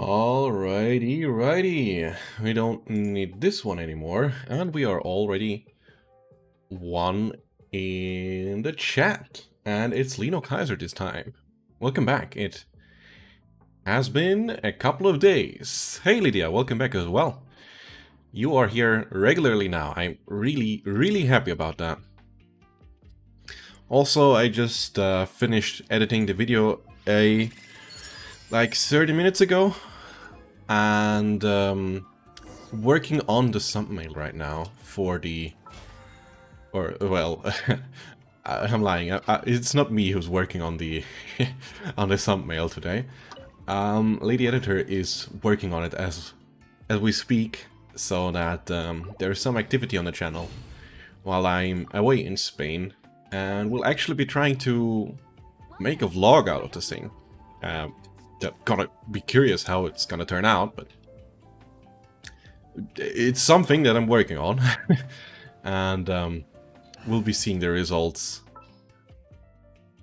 Righty. We don't need this one anymore, and we are already one in the chat. And it's Lino Kaiser this time. Welcome back. It has been a couple of days. Hey Lydia, welcome back as well. You are here regularly now. I'm really happy about that. Also, I just finished editing the video like 30 minutes ago, and working on the thumbnail right now for the, well, I'm lying. It's not me who's working on the on the thumbnail today. Lady Editor is working on it as we speak, so that there's some activity on the channel while I'm away in Spain, and we'll actually be trying to make a vlog out of this thing. Gonna be curious how it's gonna turn out, but it's something that I'm working on. And we'll be seeing the results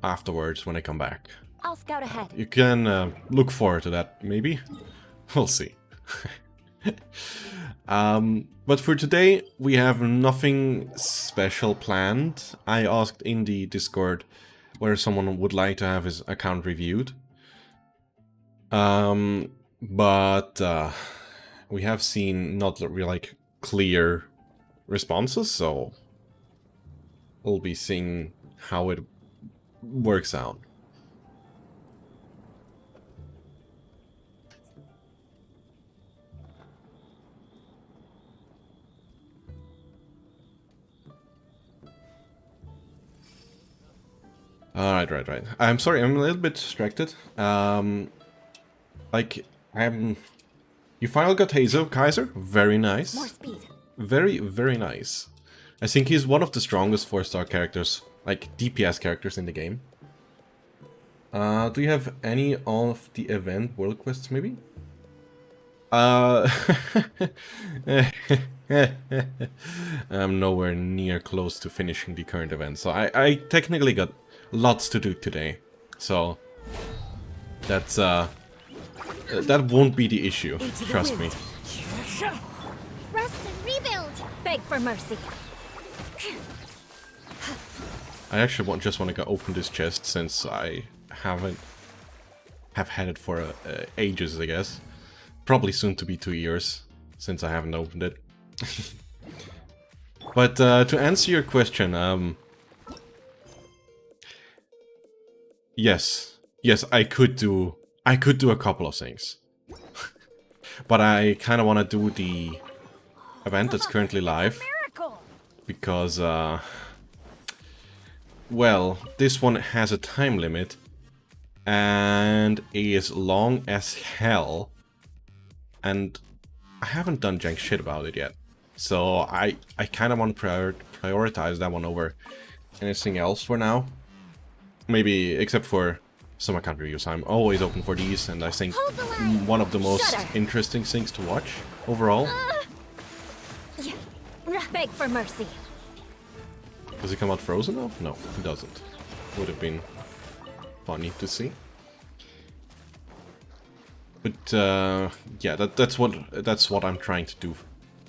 afterwards when I come back. I'll scout ahead. You can look forward to that, maybe. We'll see. But for today, we have nothing special planned. I asked in the Discord whether someone would like to have his account reviewed. But we have seen not really like clear responses, so we'll be seeing how it works out. Right. I'm sorry, I'm a little bit distracted. Like, you finally got Hazel, Kaiser? Very nice. More speed. Very nice. I think he's one of the strongest 4-star characters, like DPS characters in the game. Do you have any of the event world quests, maybe? I'm nowhere near close to finishing the current event, so I technically got lots to do today. So that's that won't be the issue, trust me. Rest and rebuild. Beg for mercy. I actually just want to go open this chest, since I have had it for ages, I guess. Probably soon to be 2 years since I haven't opened it. But to answer your question, yes, I could do a couple of things. But I kind of want to do the event that's currently live, because well, this one has a time limit and is long as hell, and I haven't done jack shit about it yet. So I kind of want to prioritize that one over anything else for now. Maybe except for some account reviews. I'm always open for these, and I think one of the most interesting things to watch overall. Beg for mercy. Does it come out frozen now? No, it doesn't. Would have been funny to see. But yeah, that's what I'm trying to do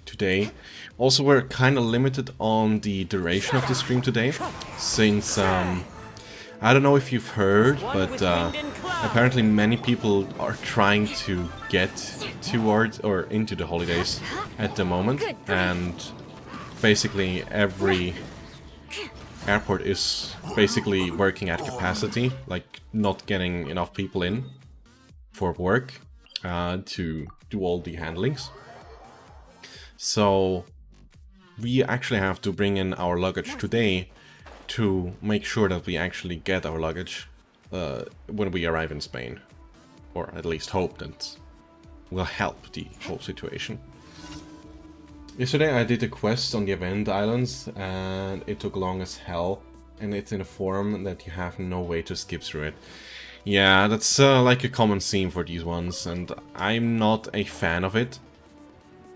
today. Also, we're kind of limited on the duration of the stream today, since I don't know if you've heard, but apparently many people are trying to get towards or into the holidays at the moment, and basically every airport is basically working at capacity, like not getting enough people in for work to do all the handlings. So we actually have to bring in our luggage today to make sure that we actually get our luggage when we arrive in Spain. Or at least hope that will help the whole situation. Yesterday I did a quest on the event islands, and it took long as hell, and it's in a form that you have no way to skip through it. Yeah, that's like a common theme for these ones, and I'm not a fan of it.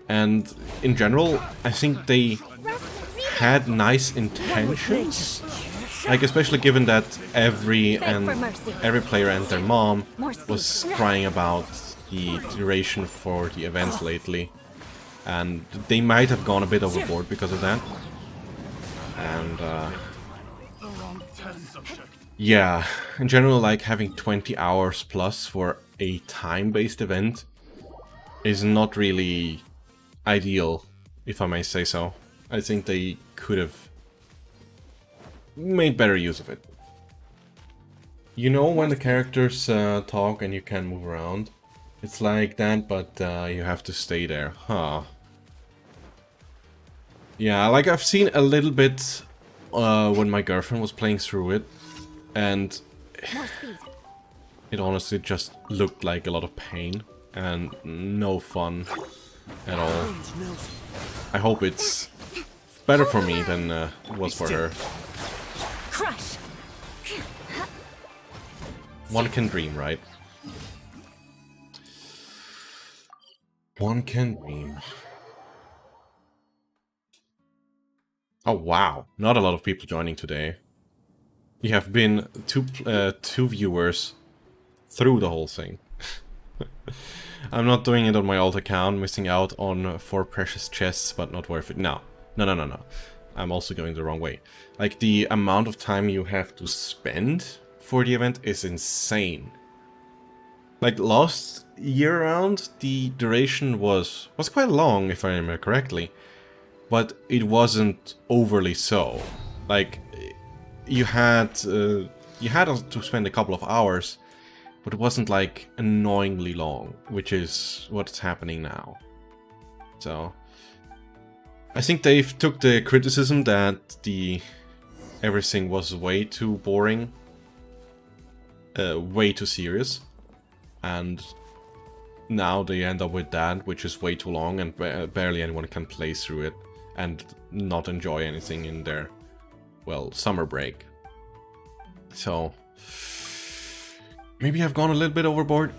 And in general, I think they had nice intentions, like especially given that every player and their mom was crying about the duration for the events lately, and they might have gone a bit overboard because of that. And yeah, in general, like having 20 hours plus for a time-based event is not really ideal, if I may say so. I think they could have made better use of it. You know when the characters talk and you can move around? It's like that, but you have to stay there. Huh. Yeah, like I've seen a little bit when my girlfriend was playing through it, and it honestly just looked like a lot of pain and no fun at all. I hope it's better for me than it was for her. Crush. One can dream, right? One can dream. Oh wow, not a lot of people joining today. You have been two viewers through the whole thing. I'm not doing it on my alt account, missing out on 4 precious chests, but not worth it. No. I'm also going the wrong way. Like, the amount of time you have to spend for the event is insane. Like, last year around, the duration was quite long, if I remember correctly. But it wasn't overly so. Like, you had to spend a couple of hours, but it wasn't like annoyingly long, which is what's happening now. So I think they've took the criticism that everything was way too boring, way too serious, and now they end up with that, which is way too long and barely anyone can play through it and not enjoy anything in their, well, summer break. So maybe I've gone a little bit overboard,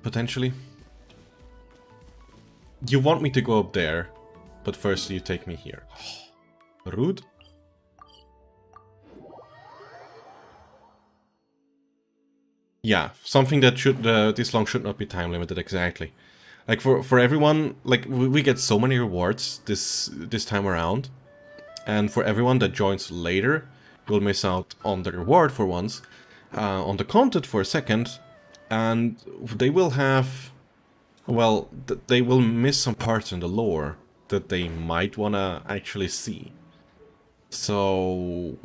potentially. You want me to go up there, but first you take me here. Rude. Yeah, something that should this long should not be time limited, exactly. Like for everyone, like we get so many rewards this time around, and for everyone that joins later, you'll miss out on the reward for once, on the content for a second, and they will have, well, they will miss some parts in the lore that they might wanna actually see. So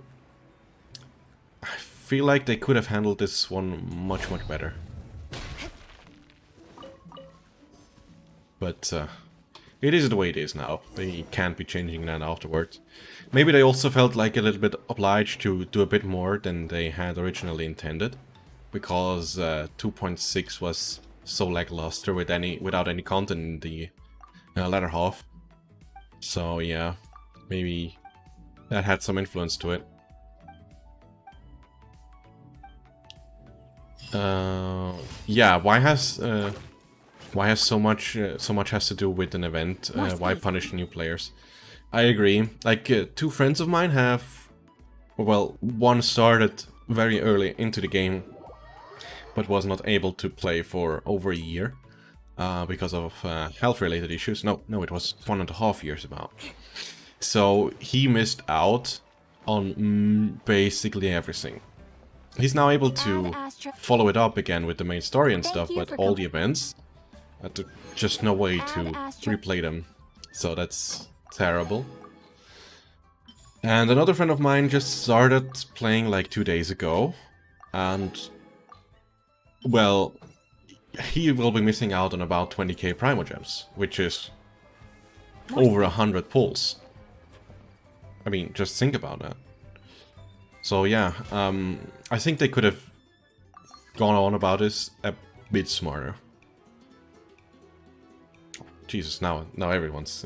I feel like they could have handled this one much better. But it is the way it is now. They can't be changing that afterwards. Maybe they also felt like a little bit obliged to do a bit more than they had originally intended, because 2.6 was so lackluster without any content in the latter half. So yeah, maybe that had some influence to it. Yeah, why has so much has to do with an event? Why punish new players? I agree. Like, 2 friends of mine have, well, one started very early into the game, but was not able to play for over a year because of health-related issues. No, it was 1.5 years about. So he missed out on basically everything. He's now able to follow it up again with the main story and stuff, but all the events, just no way to replay them. So that's terrible. And another friend of mine just started playing like 2 days ago, and, well, he will be missing out on about 20k Primogems, which is over 100 pulls. I mean, just think about that. So yeah, I think they could have gone on about this a bit smarter. Jesus, now everyone's...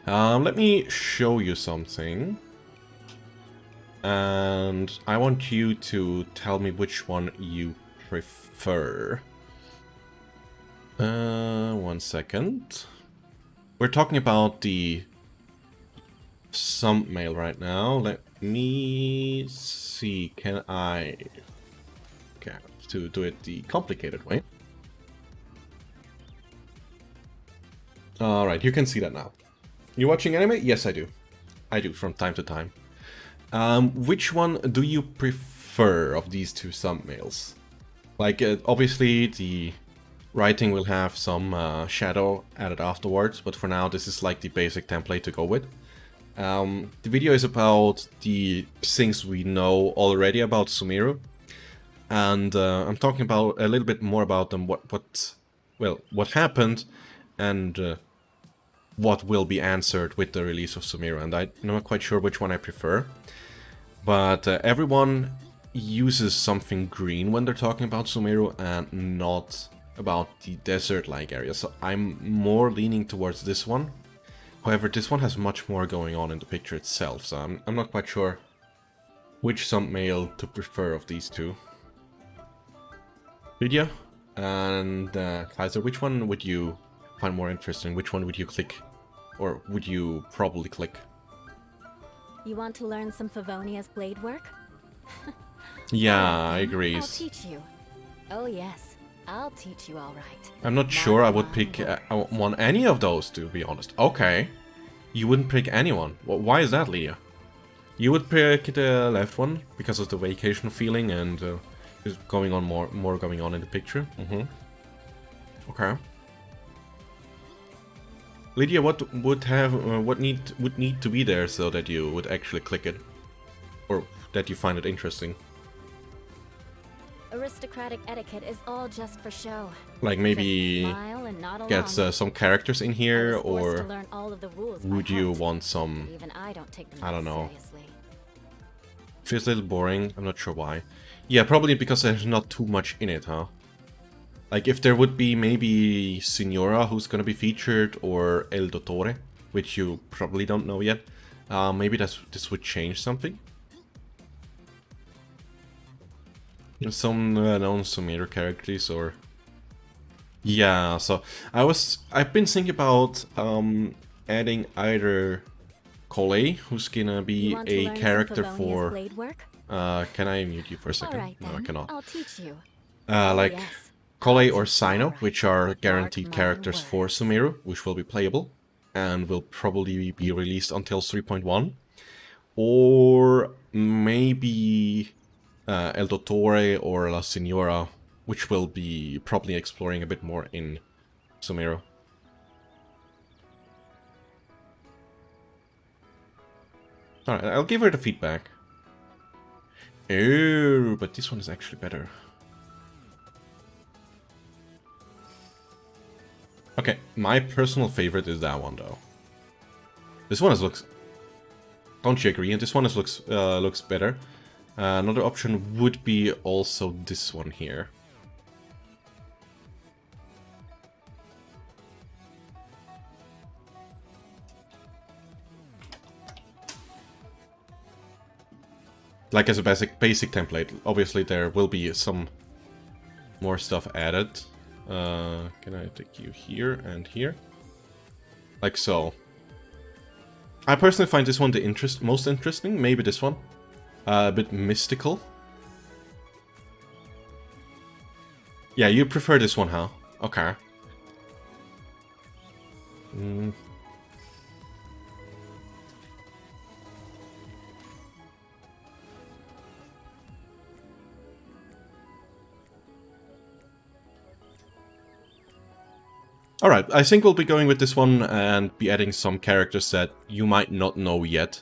let me show you something. And I want you to tell me which one you prefer. 1 second. we're talking about the thumbnail right now. Let me see, can I... Okay, to do it the complicated way. Alright, you can see that now. You watching anime? Yes, I do. I do, from time to time. Which one do you prefer of these two thumbnails? Like, obviously, the writing will have some shadow added afterwards, but for now, this is like the basic template to go with. The video is about the things we know already about Sumeru, and I'm talking about a little bit more about them, what happened, and what will be answered with the release of Sumeru, and I'm not quite sure which one I prefer. But everyone uses something green when they're talking about Sumeru and not about the desert-like area, so I'm more leaning towards this one. However, this one has much more going on in the picture itself, so I'm not quite sure which thumbnail to prefer of these two. Lydia and Kaiser, which one would you find more interesting? Which one would you click, or would you probably click? You want to learn some Favonia's blade work? Yeah, I agree. I'll teach you. Oh yes, I'll teach you all right. I'm not sure I would pick any of those, to be honest. Okay. You wouldn't pick anyone. Why is that, Lydia? You would pick the left one because of the vacation feeling and there's going on more going on in the picture. Okay. Lydia, what would need to be there so that you would actually click it, or that you find it interesting? Aristocratic etiquette is all just for show. Like maybe get some characters in here, or would you want some? Even I don't take them I don't know. seriously. Feels a little boring. I'm not sure why. Yeah, probably because there's not too much in it, huh? Like if there would be maybe Signora who's gonna be featured, or El Dottore, which you probably don't know yet. Maybe this would change something. Some known Sumeru characters, or yeah. So I've been thinking about adding either Coley, who's gonna be a character for. Can I mute you for a second? Right, no, I cannot. I'll teach you. Like yes. Coley or Sino, which are guaranteed characters for Sumeru, which will be playable and will probably be released until 3.1, or maybe El Dottore or La Signora, which will be probably exploring a bit more in Sumeru. Alright, I'll give her the feedback. Oh, but this one is actually better. Okay, my personal favorite is that one though. This one looks... Don't you agree? And this one looks better. Another option would be also this one here. Like as a basic template. Obviously there will be some more stuff added. Can I take you here and here? Like so. I personally find this one the most interesting. Maybe this one. A bit mystical. Yeah, you prefer this one, huh? Okay. Alright, I think we'll be going with this one and be adding some characters that you might not know yet,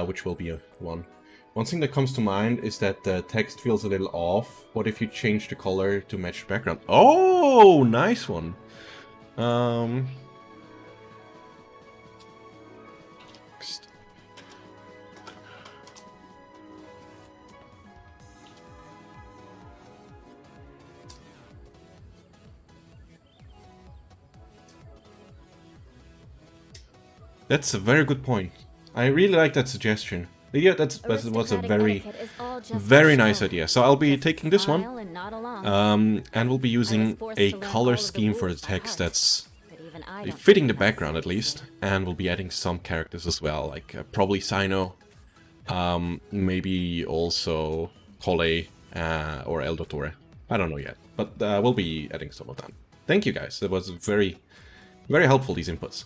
which will be one. One thing that comes to mind is that the text feels a little off. What if you change the color to match the background? Oh, nice one. That's a very good point. I really like that suggestion. Yeah, that was a very nice idea. So I'll be taking this one, and we'll be using a color scheme for the text that's one I don't fitting the take myself background at least, seriously. and we'll be adding some characters as well, like probably Sino, maybe also Cole or El Dottore. I don't know yet, but we'll be adding some of them. Thank you guys, that was very, very helpful, these inputs.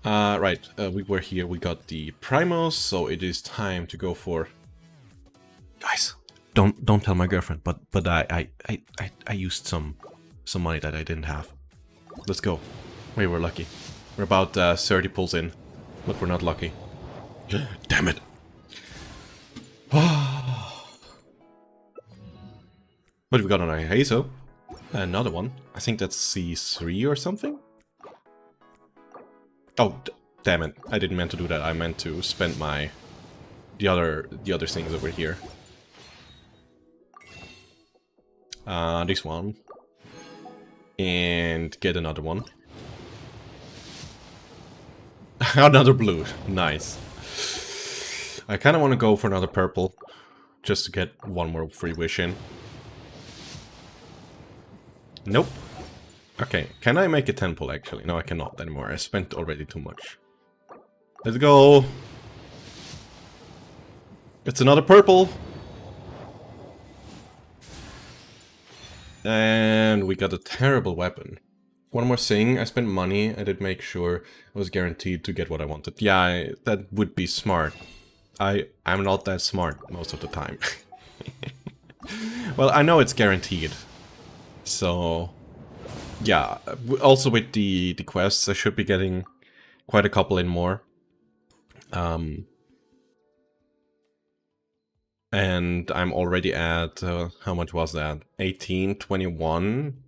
Right, we were here, we got the Primos, so it is time to go for... Guys, don't tell my girlfriend, but I used some money that I didn't have. Let's go. We were lucky. We're about 30 pulls in, but we're not lucky. Damn it. What have we got on our Hazo? Another one. I think that's C3 or something? Oh, damn it. I didn't mean to do that. I meant to spend my... the other things over here. This one. And get another one. Another blue. Nice. I kind of want to go for another purple. Just to get one more free wish in. Nope. Okay, can I make a 10 pull actually? No, I cannot anymore. I spent already too much. Let's go. It's another purple. And we got a terrible weapon. One more thing, I spent money. I did make sure I was guaranteed to get what I wanted. Yeah, that would be smart. I'm not that smart most of the time. Well, I know it's guaranteed. So... yeah, also with the quests, I should be getting quite a couple in more. And I'm already at, how much was that? 18, 21.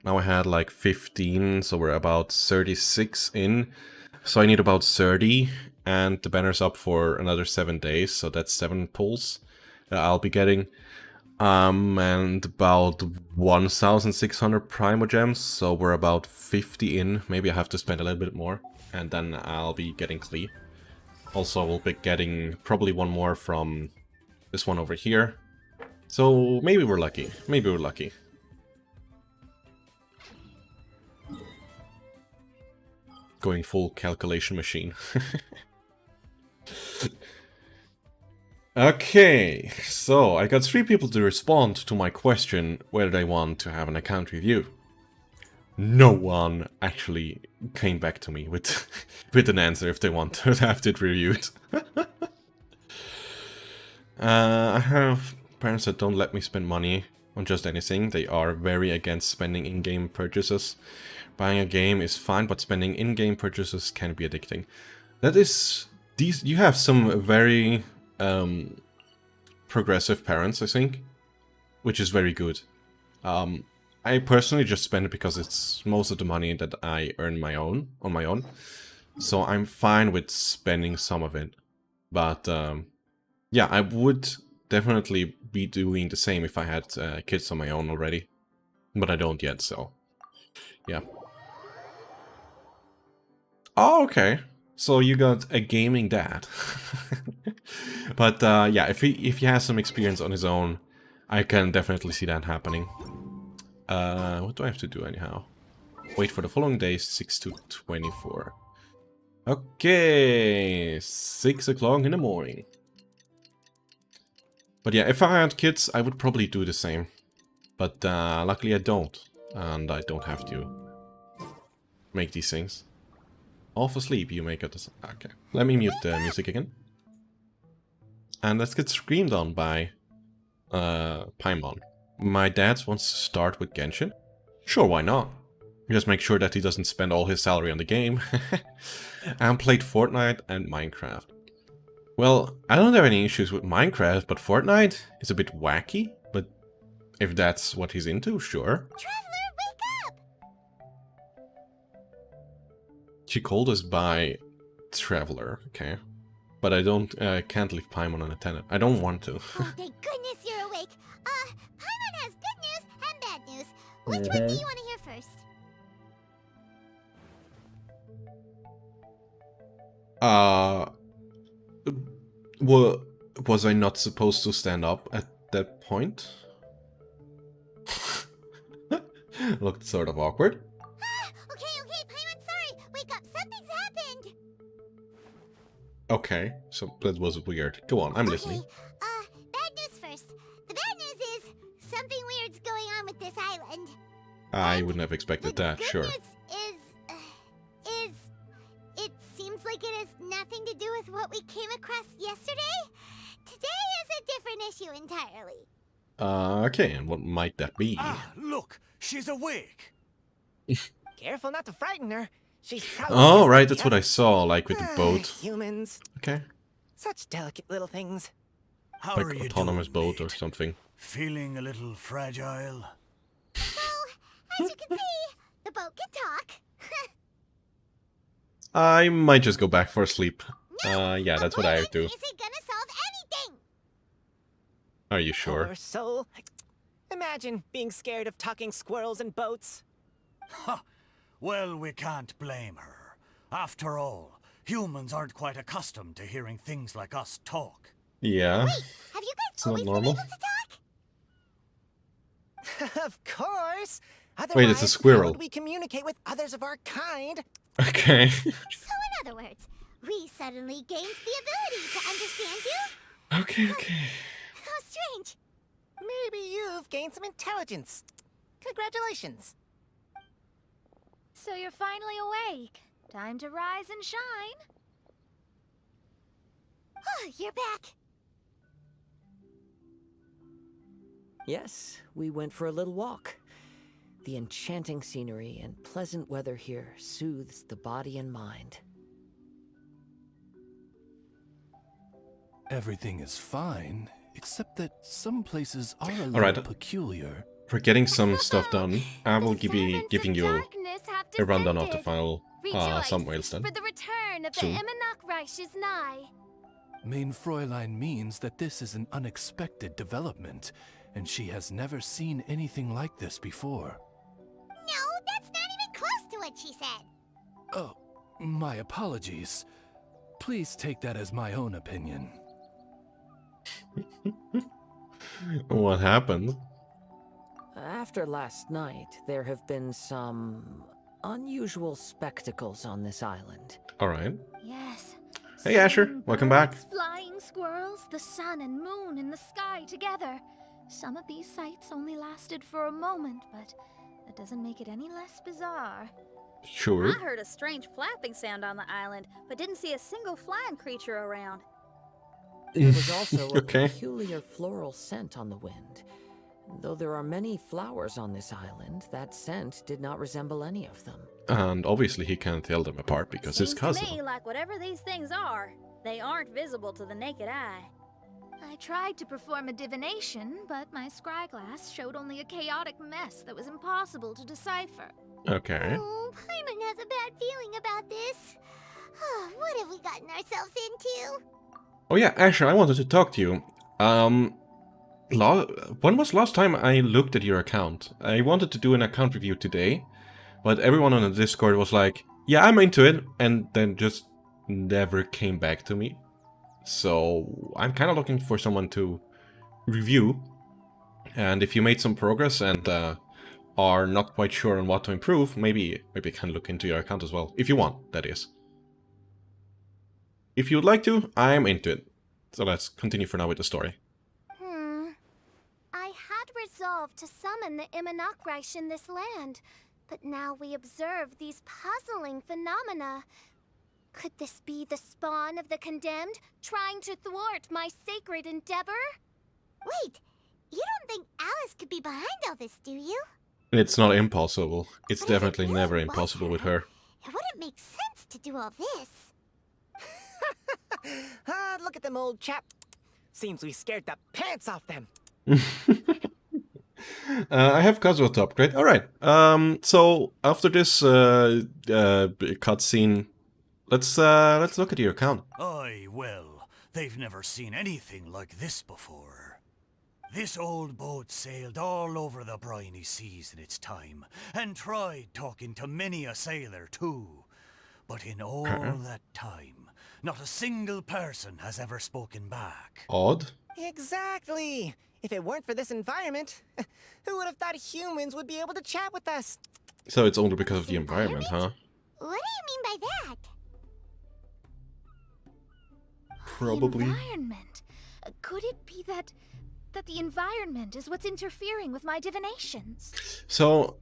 Now I had like 15, so we're about 36 in. So I need about 30, and the banner's up for another 7 days, so that's 7 pulls I'll be getting. And about 1,600 Primogems, so we're about 50 in. Maybe I have to spend a little bit more, and then I'll be getting Klee. Also, we'll be getting probably one more from this one over here. So maybe we're lucky. Maybe we're lucky. Going full calculation machine. Okay, so I got 3 people to respond to my question whether they want to have an account review. No one actually came back to me with with an answer if they want to have it reviewed. I have parents that don't let me spend money on just anything. They are very against spending in-game purchases. Buying a game is fine, but spending in-game purchases can be addicting. That is... you have some very... progressive parents, I think, which is very good. I personally just spend it because it's most of the money that I earn on my own, so I'm fine with spending some of it. But yeah, I would definitely be doing the same if I had kids on my own already, but I don't yet, so yeah. Oh, okay. So you got a gaming dad. But yeah, if he has some experience on his own, I can definitely see that happening. What do I have to do anyhow? Wait for the following days, 6 to 24. Okay, 6 o'clock in the morning. But yeah, if I had kids, I would probably do the same. But luckily I don't, and I don't have to make these things. Half asleep, you make it. Okay, let me mute the music again. And let's get screamed on by Paimon. My dad wants to start with Genshin. Sure, why not? Just make sure that he doesn't spend all his salary on the game. And played Fortnite and Minecraft. Well, I don't have any issues with Minecraft, but Fortnite is a bit wacky. But if that's what he's into, sure. Traveler, wake up! She called us by Traveler, okay. But I can't leave Paimon unattended. I don't want to. Oh, thank goodness you're awake. Paimon has good news and bad news. Which one do you want to hear first? Was I not supposed to stand up at that point? Looked sort of awkward. Okay, Paimon, sorry. Wake up, something's happened. Okay, so that was weird. Go on, I'm listening. Bad news first. The bad news is something weird's going on with this island. I wouldn't have expected that, Good sure. news is it seems like it has nothing to do with what we came across yesterday. Today is a different issue entirely. Okay, and what might that be? Ah, look, she's awake. Careful not to frighten her. She's probably Oh, just right, like that's us. what I saw, like with the boat. Humans. Okay, Such delicate little things. How like are you autonomous doing, boat or mate? something. Feeling a little fragile? So, as you can see, the boat can talk. I might just go back for a sleep. No, Yeah, that's what I avoidance do. Isn't gonna solve anything. Are you sure? Poor soul. Imagine being scared of talking squirrels and boats. Ha! Well, we can't blame her. After all, humans aren't quite accustomed to hearing things like us talk. Yeah. Wait, have you guys It's not always been normal. able to talk? Of course. Wait, it's a Otherwise, squirrel. How would we communicate with others of our kind? Okay. So in other words, we suddenly gained the ability to understand you? Okay. How strange. Maybe you've gained some intelligence. Congratulations. So you're finally awake. Time to rise and shine. Oh, you're back. Yes, we went for a little walk. The enchanting scenery and pleasant weather here soothes the body and mind. Everything is fine, except that some places are a little Alright. peculiar. For getting some stuff done, I will The be servants giving of you darkness have a rundown of the descended. final Rejoice, some whales then. for the return of the Soon. Imanok Reich is nigh. Main Fräulein means that this is an unexpected development, and she has never seen anything like this before. No, that's not even close to what she said. Oh, my apologies. Please take that as my own opinion. What happened? After last night, there have been some unusual spectacles on this island. Alright. Yes. Hey, Asher. Singing Welcome back. birds, flying squirrels, the sun and moon in the sky together. Some of these sights only lasted for a moment, but that doesn't make it any less bizarre. Sure. I heard a strange flapping sound on the island, but didn't see a single flying creature around. There was also a Okay. peculiar floral scent on the wind. Though there are many flowers on this island, that scent did not resemble any of them. And obviously he can't tell them apart because his Seems cousin. to me like whatever these things are, they aren't visible to the naked eye. I tried to perform a divination, but my scryglass showed only a chaotic mess that was impossible to decipher. Okay. Oh, Paimon has a bad feeling about this. What have we gotten ourselves into? Oh yeah, Asher, I wanted to talk to you. When was last time I looked at your account? I wanted to do an account review today, but everyone on the Discord was like, yeah, I'm into it, and then just never came back to me. So I'm kind of looking for someone to review, and if you made some progress and are not quite sure on what to improve, maybe I can look into your account as well, if you want, that is. If you would like to, I'm into it. So let's continue for now with the story. I had resolved to summon the Imanok Reich in this land, but now we observe these puzzling phenomena. Could this be the spawn of the condemned, trying to thwart my sacred endeavor? Wait, you don't think Alice could be behind all this, do you? It's not impossible. It's But if it definitely really never was impossible with her, her. It wouldn't make sense to do all this. Look at them, old chap. Seems we scared the pants off them. I have Kazuo to upgrade. Alright, so after this cutscene, let's look at your account. Aye, well, they've never seen anything like this before. This old boat sailed all over the briny seas in its time, and tried talking to many a sailor too. But in all that time, not a single person has ever spoken back. Odd. Exactly. If it weren't for this environment, who would have thought humans would be able to chat with us? So it's only because of the environment, huh? What do you mean by that? Probably. The environment. Could it be that the environment is what's interfering with my divinations? So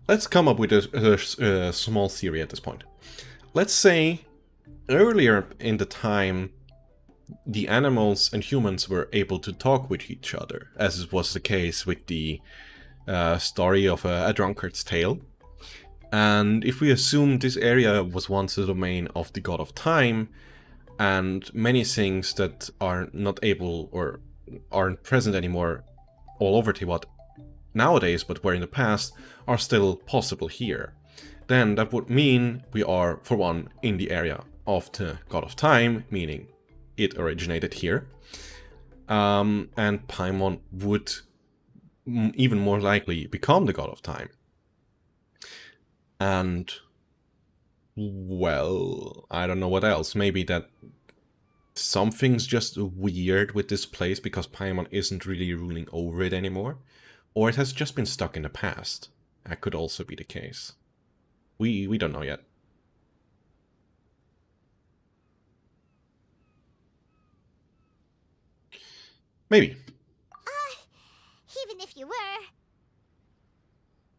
let's come up with a small theory at this point. Let's say earlier in the time, the animals and humans were able to talk with each other, as was the case with the story of a drunkard's tale. And if we assume this area was once the domain of the god of time, and many things that are not able or aren't present anymore all over Tiwat nowadays, but were in the past, are still possible here, then that would mean we are, for one, in the area of the god of time, meaning it originated here. And Paimon would even more likely become the god of time. And, well, I don't know what else. Maybe that something's just weird with this place because Paimon isn't really ruling over it anymore. Or it has just been stuck in the past. That could also be the case. We don't know yet. Maybe. Even if you were,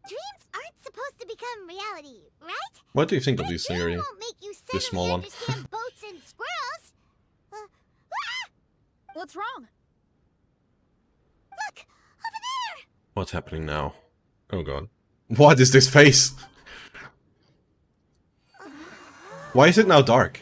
dreams aren't supposed to become reality, right? What do you think of That this dream theory? won't make you This small suddenly one. understand boats and squirrels. What's wrong? Look, over there! What's happening now? Oh god. What is this face? Why is it now dark?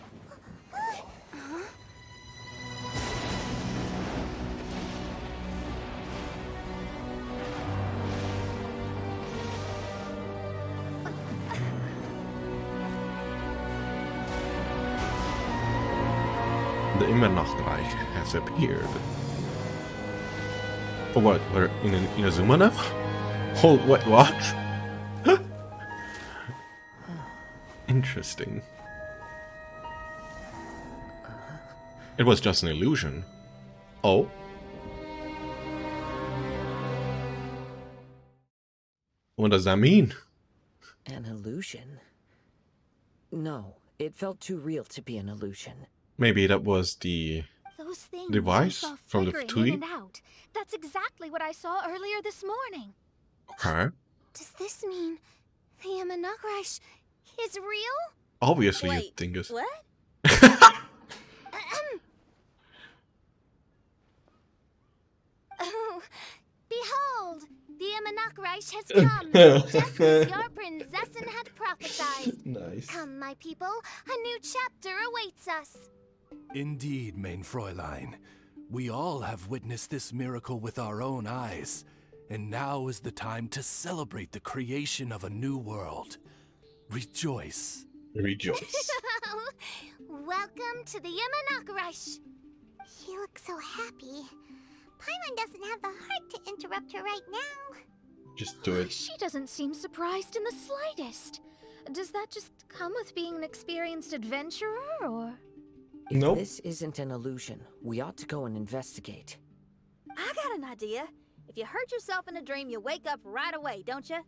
The Immernachtreich has appeared. Oh, what? We're in Inazuma now? Hold, what? Interesting. It was just an illusion. Oh? What does that mean? An illusion? No, it felt too real to be an illusion. Maybe that was the Those things device I saw from the flickering tweet? in and out. That's exactly what I saw earlier this morning. Okay. Does this mean the Immernachtreich is real? Obviously Wait, you think it's... what? Oh, behold, the Immernachtreich has come, just as your prinzessin had prophesied. Nice. Come, my people, a new chapter awaits us. Indeed, main Fräulein. We all have witnessed this miracle with our own eyes, and now is the time to celebrate the creation of a new world. Rejoice. Rejoice. Welcome to the Immernachtreich. She looks so happy. Paimon doesn't have the heart to interrupt her right now. Just do it. She doesn't seem surprised in the slightest. Does that just come with being an experienced adventurer, or...? If Nope. this isn't an illusion, we ought to go and investigate. I got an idea. If you hurt yourself in a dream, you wake up right away, don't you?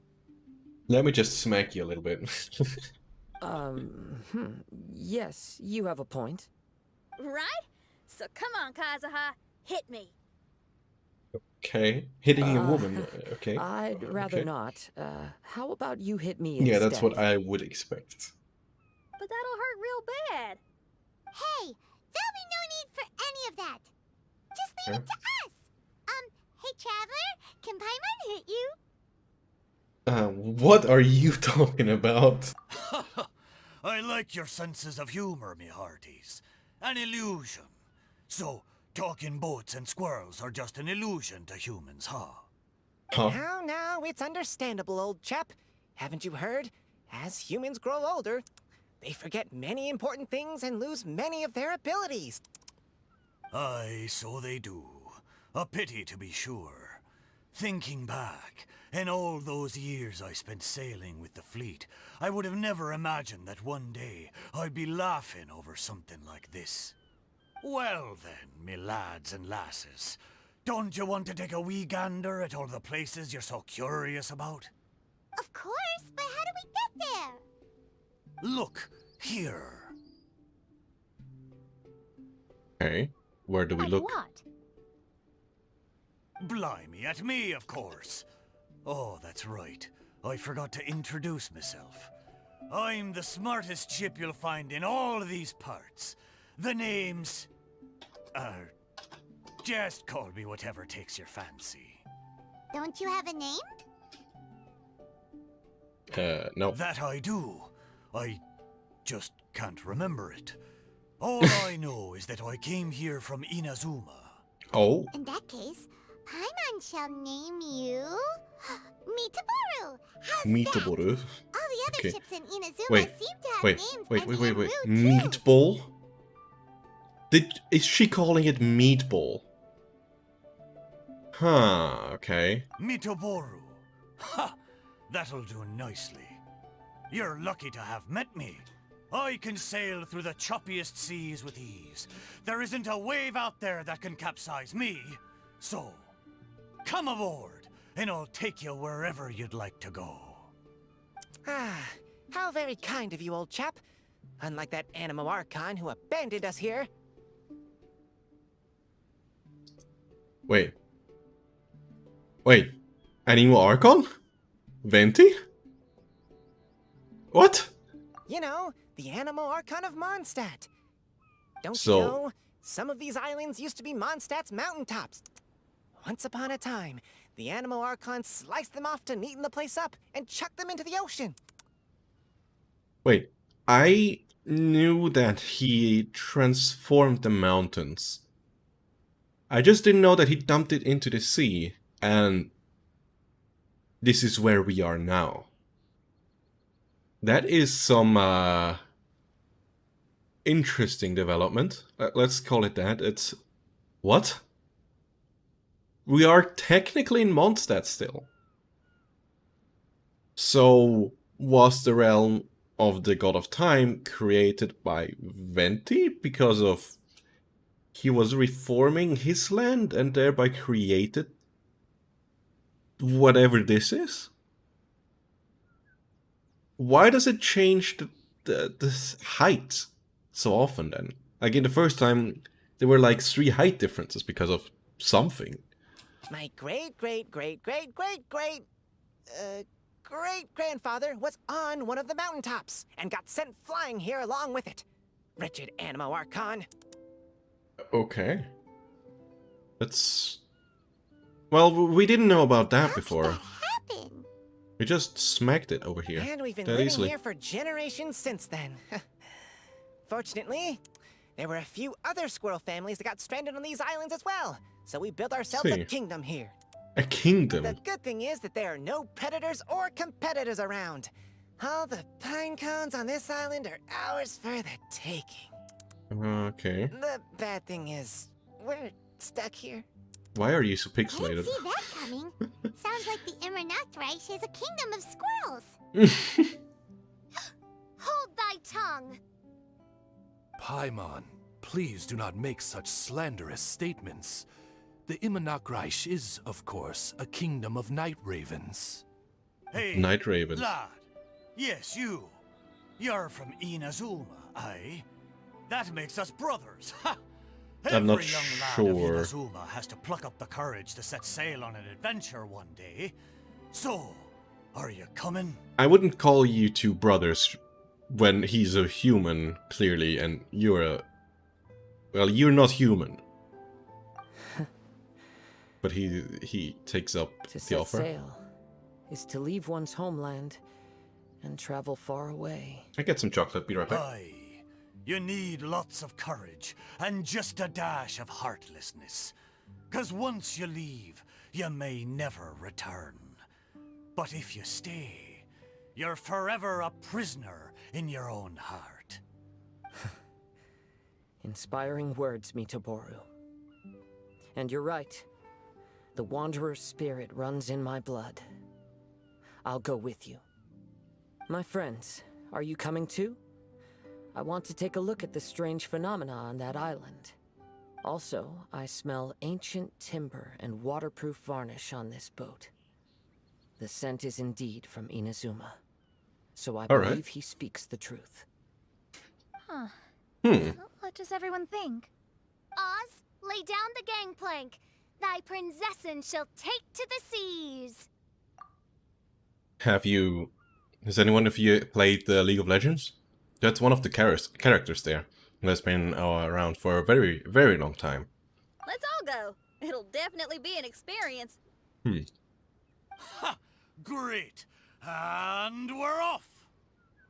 Let me just smack you a little bit. Yes, you have a point. Right? So come on, Kazuha. Hit me. Okay. Hitting a woman. Okay. I'd rather Okay. not. How about you hit me instead? Yeah, that's what I would expect. But that'll hurt real bad. Hey, there'll be no need for any of that. Just leave it to us. Hey, Traveler, can Paimon hit you? What are you talking about? I like your senses of humor, me hearties. An illusion. So, talking boats and squirrels are just an illusion to humans, huh? Huh? Now, it's understandable, old chap. Haven't you heard? As humans grow older, they forget many important things and lose many of their abilities. Aye, so they do. A pity to be sure. Thinking back, in all those years I spent sailing with the fleet, I would have never imagined that one day I'd be laughing over something like this. Well then, me lads and lasses, Don't you want to take a wee gander at all the places you're so curious about? Of course, but how do we get there? Look, here. Okay, where do we At look? what? Blimey, at me, of course. Oh, that's right. I forgot to introduce myself. I'm the smartest chip you'll find in all of these parts. The name's... just call me whatever takes your fancy. Don't you have a name? No. That I do. I just can't remember it. All I know is that I came here from Inazuma. Oh, In that case, Paimon shall name you... Mitaboru! How's that? Meataboru. All the other Okay. ships in Inazuma Wait, seem to have wait, names wait, ending wait, in wait. Ru, too. Meatball? Is she calling it meatball? Huh, okay. Mitaboru. Ha! That'll do nicely. You're lucky to have met me. I can sail through the choppiest seas with ease. There isn't a wave out there that can capsize me. So, come aboard, and I'll take you wherever you'd like to go. Ah, how very kind of you, old chap. Unlike that Animo Archon who abandoned us here. Wait. Wait. Animo Archon? Venti? What? You know, the Animo Archon of Mondstadt. Don't So- you know, some of these islands used to be Mondstadt's mountaintops. Once upon a time, the Animo Archon sliced them off to neaten the place up and chucked them into the ocean. Wait. I knew that he transformed the mountains. I just didn't know that he dumped it into the sea, and this is where we are now. That is some interesting development. Let's call it that. It's... What? We are technically in Mondstadt still. So, was the realm of the God of Time created by Venti because of... he was reforming his land and thereby created whatever this is? Why does it change the height so often then? Like in the first time, there were like 3 height differences because of something. My great-great-great-great-great-great-grandfather was on one of the mountaintops and got sent flying here along with it. Wretched Animo Archon. Okay. That's... Well, we didn't know about that before. That happened. We just smacked it over here. And we've been that living easily. here for generations since then. Fortunately, there were a few other squirrel families that got stranded on these islands as well. So we built ourselves See. a kingdom here. A kingdom? The good thing is that there are no predators or competitors around. All the pine cones on this island are ours for the taking. Okay. The bad thing is, we're stuck here. Why are you so Didn't pixelated? see that coming. Sounds like the Immernachtreich is a kingdom of squirrels. Hold thy tongue! Paimon, please do not make such slanderous statements. The Immernachtreich is, of course, a kingdom of night ravens. Hey, Night Ravens. lad. Yes, you. You're from Inazuma, aye? That makes us brothers. Ha! I'm not Every young sure. lad of Inazuma has to pluck up the courage to set sail on an adventure one day. So, are you coming? I wouldn't call you two brothers when he's a human, clearly, and you're a... Well, you're not human. But he takes up To the set offer. sail is to leave one's homeland and travel far away. I get some chocolate, be right back. Aye. You need lots of courage and just a dash of heartlessness. 'Cause once you leave, you may never return. But if you stay, you're forever a prisoner in your own heart. Inspiring words, Mitaboru. And you're right. The Wanderer's spirit runs in my blood. I'll go with you. My friends, are you coming too? I want to take a look at the strange phenomena on that island. Also, I smell ancient timber and waterproof varnish on this boat. The scent is indeed from Inazuma. So I All right. believe he speaks the truth. Huh. Hmm. What does everyone think? Oz, lay down the gangplank. Thy prinzessin shall take to the seas. Has anyone of you played League of Legends? That's one of the characters there, who has been around for a very, very long time. Let's all go. It'll definitely be an experience. Ha! Great! And we're off!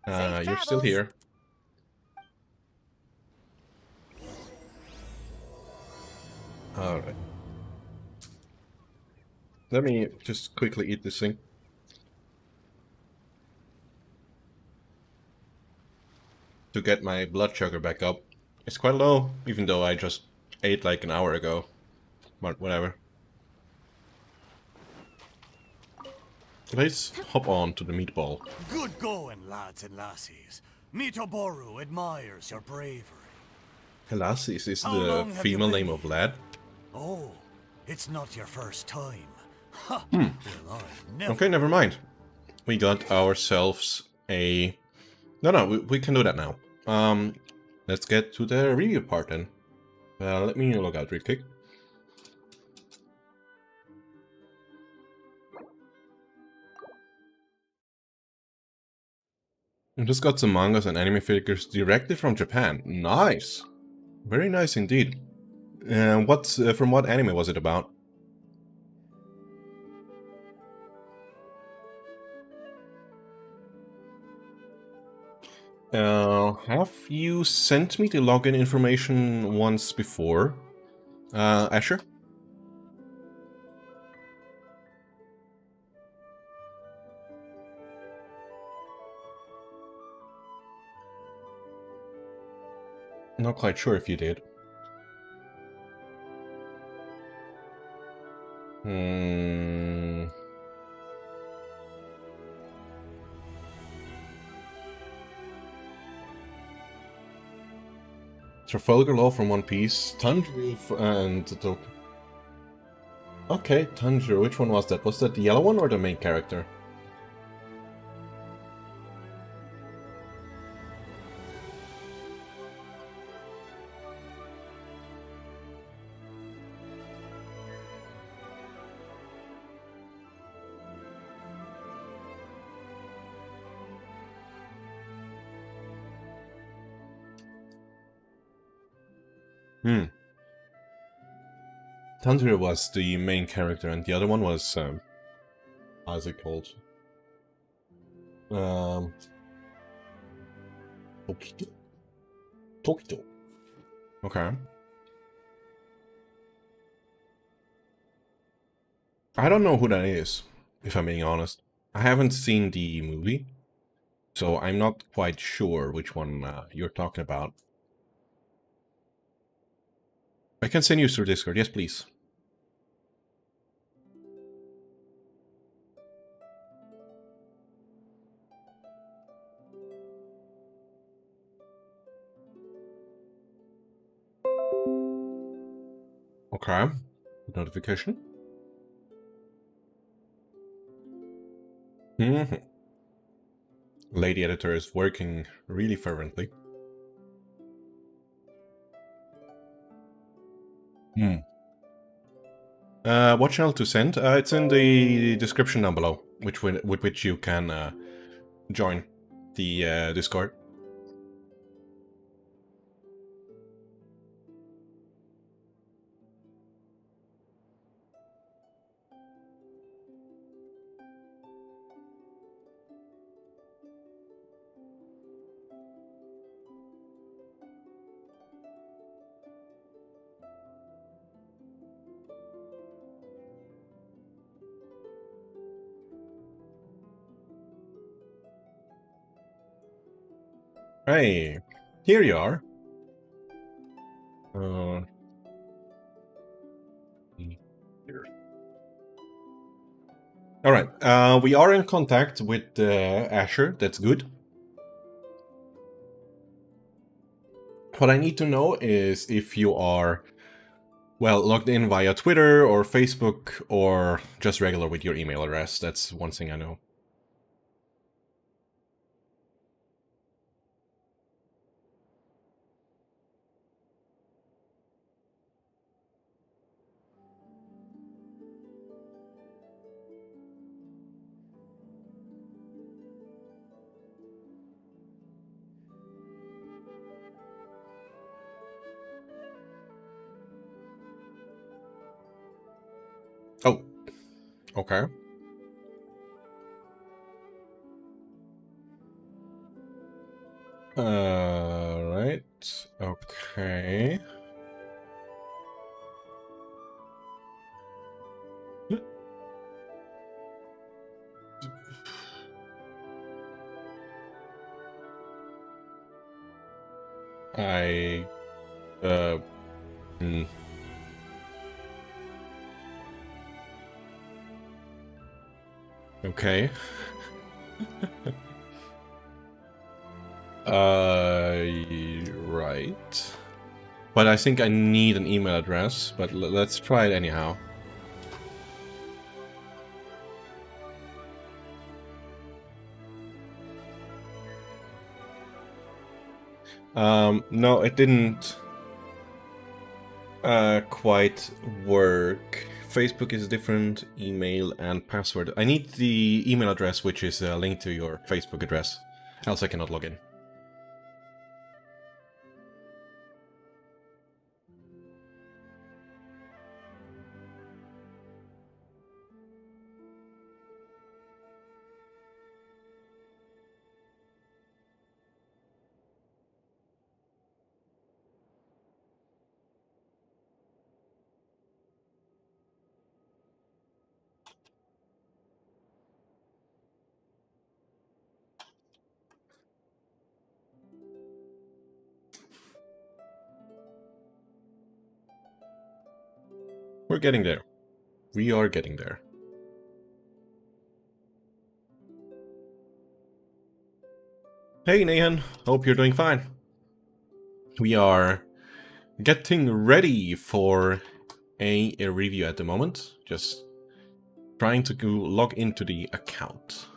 You're still here. Alright. Let me just quickly eat this thing. To get my blood sugar back up. It's quite low, even though I just ate like an hour ago. But whatever. Let's hop on to the meatball. Good going, lads and lassies. Mitoboru admires your bravery. Lassie, is How the long have you female been name of lad? Oh, it's not your first time. Ha! Well, I never... Okay, never mind. We got ourselves a... No, we can do that now. Let's get to the review part then. Let me log out real quick. I just got some mangas and anime figures directly from Japan. Nice! Very nice indeed. From what anime was it about? Have you sent me the login information once before, Asher? Not quite sure if you did. Trafalgar Law from One Piece, Tanjiro and... Okay, Tanjiro, which one was that? Was that the yellow one or the main character? Tanjiro was the main character, and the other one was, how's it called? Tokito. Tokito. Okay. I don't know who that is, if I'm being honest. I haven't seen the movie, so I'm not quite sure which one you're talking about. I can send you through Discord, yes please. Okay, notification. Lady editor is working really fervently. What channel to send? It's in the description down below, with which you can join the Discord. Hey, here you are. Alright, we are in contact with Asher, that's good. What I need to know is if you are well, logged in via Twitter or Facebook or just regular with your email address. That's one thing I know. Oh, okay. Right. Okay. I, hmm. Okay. Right. But I think I need an email address, but let's try it anyhow. No, it didn't quite work. Facebook is different, email and password. I need the email address, which is linked to your Facebook address, else I cannot log in. We're getting there. We are getting there. Hey Nathan, hope you're doing fine. We are getting ready for a review at the moment. Just trying to go log into the account.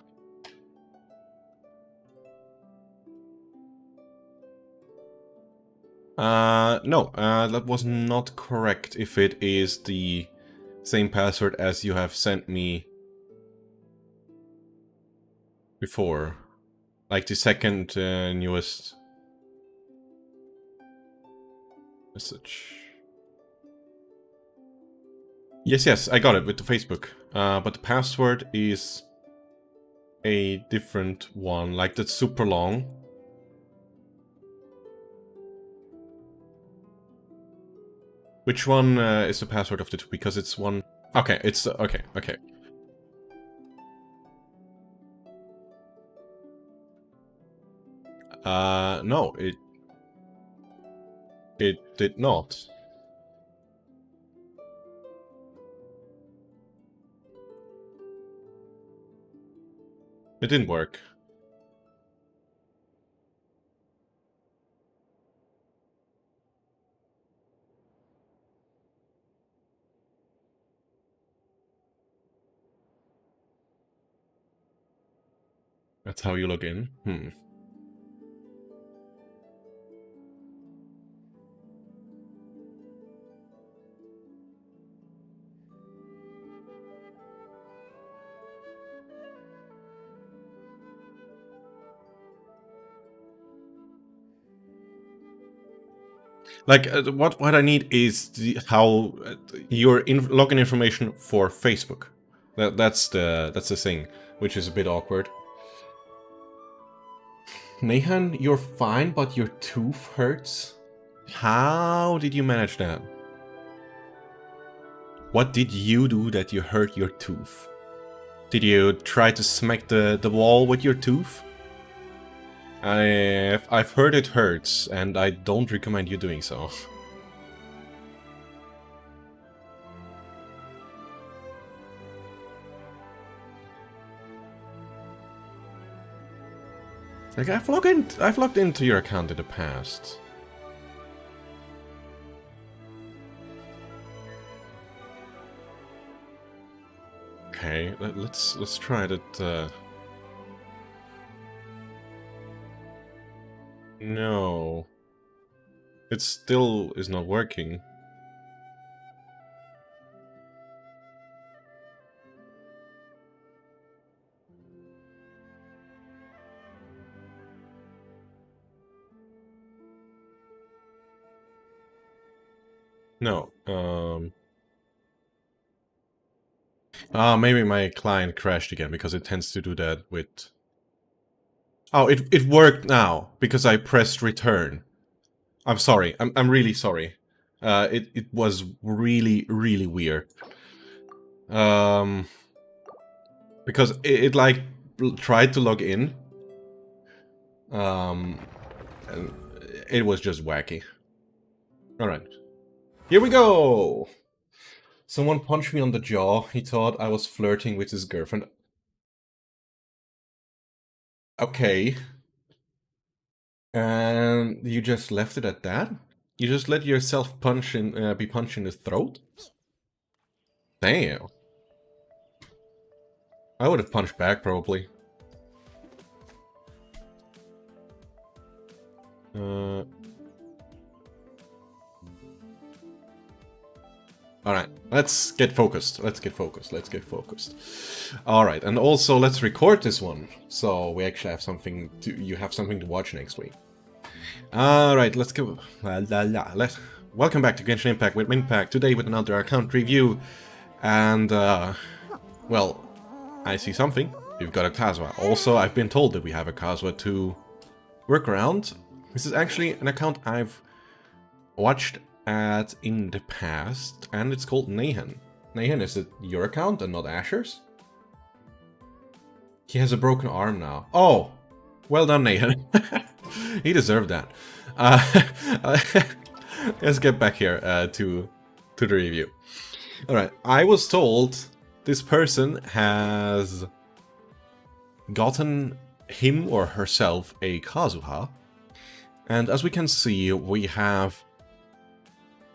No, that was not correct if it is the same password as you have sent me before. Like the second newest message. Yes, I got it with the Facebook. But the password is a different one, like that's super long. Which one is the password of the two? Because it's one... Okay, it's... Okay. No, it did not. It didn't work. That's how you log in? Like, what I need is how your login information for Facebook. That's the thing, which is a bit awkward. Nathan, you're fine, but your tooth hurts? How did you manage that? What did you do that you hurt your tooth? Did you try to smack the wall with your tooth? I've heard it hurts, and I don't recommend you doing so. Like, I've logged into your account in the past. Okay, let's try that. No, it still is not working. No. Maybe my client crashed again because it tends to do that with. Oh, it worked now because I pressed return. I'm sorry. I'm really sorry. It was really weird. Because it like tried to log in. And it was just wacky. All right. Here we go. Someone punched me on the jaw. He thought I was flirting with his girlfriend. Okay. And you just left it at that? You just let yourself be punched in the throat? Damn. I would have punched back, probably. Alright, let's get focused. Let's get focused. Alright, and also let's record this one. So we actually have something to... You have something to watch next week. Alright, let's go. Welcome back to Genshin Impact with Impact. Today with another account review. And, well, I see something. We've got a Kazuha. Also, I've been told that we have a Kazuha to work around. This is actually an account I've watched at in the past, and it's called Nahan. Nahan, is it your account and not Asher's? He has a broken arm now. Oh, well done, Nahan. He deserved that. Let's get back here to the review. Alright, I was told this person has gotten him or herself a Kazuha. And as we can see, we have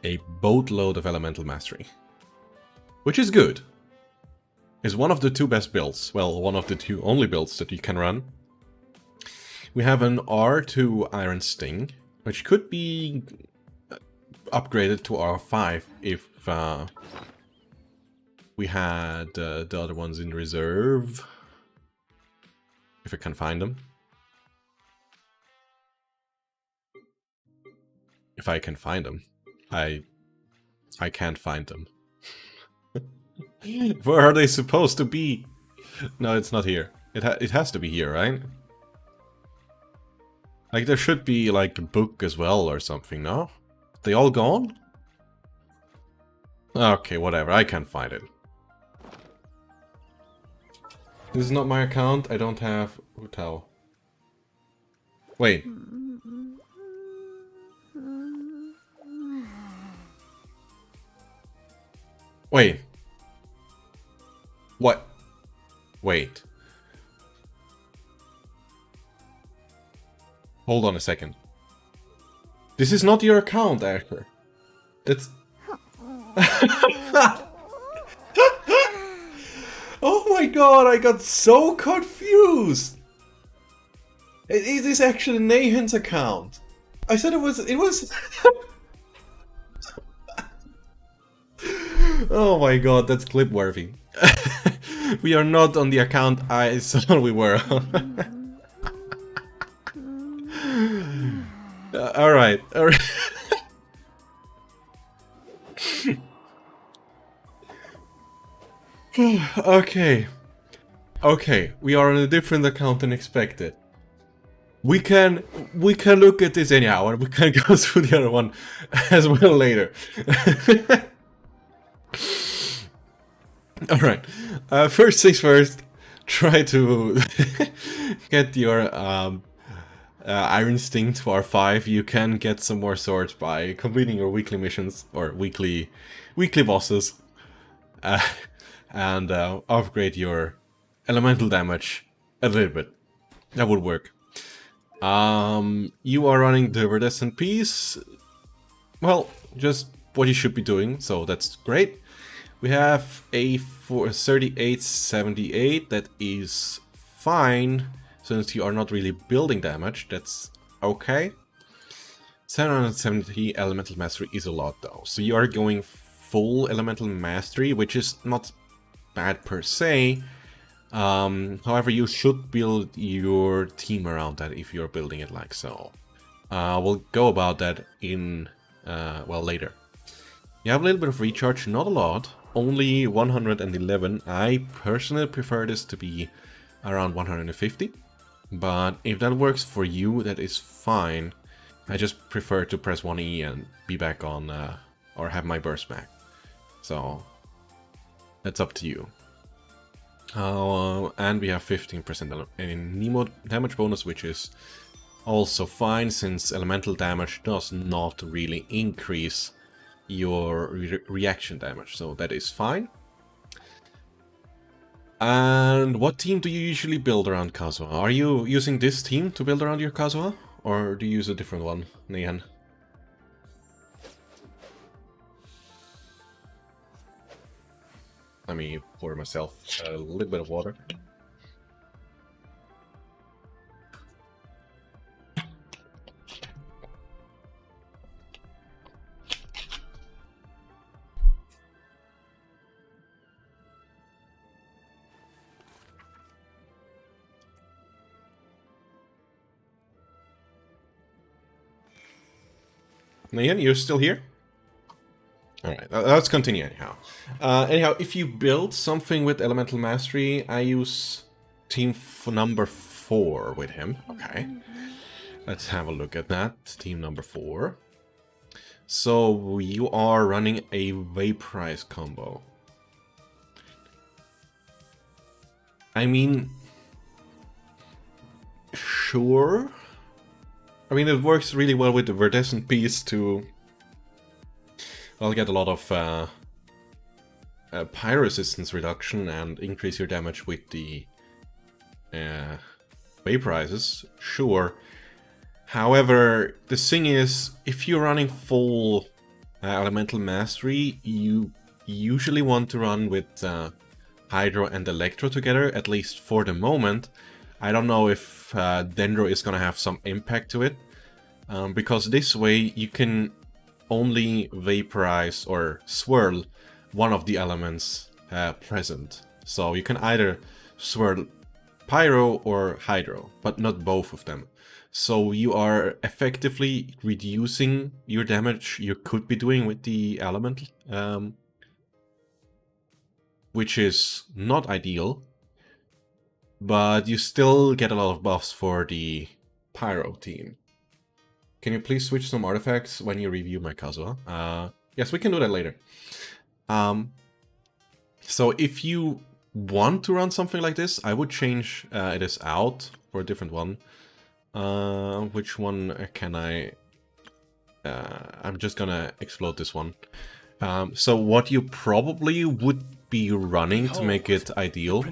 a boatload of elemental mastery. Which is good. It's one of the two best builds. Well, one of the two only builds that you can run. We have an R2 Iron Sting, which could be upgraded to R5 if we had the other ones in reserve. If I can find them. If I can find them. I can't find them. Where are they supposed to be? No, it's not here. It has to be here, right? Like, there should be, like, a book as well or something, no? They all gone? Okay, whatever. I can't find it. This is not my account. I don't have Utao. Wait. Wait. What? Wait. Hold on a second. This is not your account, Asher. That's... Oh my god, I got so confused! It is actually Nahan's account. I said it was... Oh my god, that's clip-worthy. We are not on the account I thought we were on. Alright, alright. Okay. Okay, we are on a different account than expected. We can look at this anyhow, and we can go through the other one as well later. Alright, first things first, try to get your Iron Sting to R5. You can get some more swords by completing your weekly missions, or weekly bosses, and upgrade your elemental damage a little bit. That would work. You are running the Iridescent piece. Well, just what you should be doing, so that's great. We have a 3878, that is fine, since you are not really building damage, that's okay. 770 Elemental Mastery is a lot though, so you are going full Elemental Mastery, which is not bad per se. However, you should build your team around that if you're building it like so. We'll go about that in, well, later. You have a little bit of recharge, not a lot, only 111. I personally prefer this to be around 150, but if that works for you, that is fine. I just prefer to press 1E and be back on, or have my burst back. So, that's up to you. And we have 15% in Nemo damage bonus, which is also fine, since elemental damage does not really increase your reaction damage, so that is fine. And what team do you usually build around Kazuha? Are you using this team to build around your Kazuha, or do you use a different one, Nian? Let me pour myself a little bit of water. Nian, you're still here? Alright, let's continue anyhow. Anyhow, if you build something with Elemental Mastery, I use team number 4 with him. Okay. Let's have a look at that. Team number 4. So, you are running a Vaporize combo. I mean, sure. I mean, it works really well with the Verdescent piece to, well, get a lot of pyro resistance reduction and increase your damage with the vaporizes, sure. However, the thing is, if you're running full Elemental Mastery, you usually want to run with Hydro and Electro together, at least for the moment. I don't know if Dendro is gonna have some impact to it, because this way you can only vaporize or swirl one of the elements present. So you can either swirl Pyro or Hydro, but not both of them. So you are effectively reducing your damage you could be doing with the element, which is not ideal. But you still get a lot of buffs for the Pyro team. Can you please switch some artifacts when you review my Kazuha? Yes, we can do that later. So if you want to run something like this, I would change it out for a different one. Which one can I... I'm just gonna explode this one. So what you probably would be running to make it ideal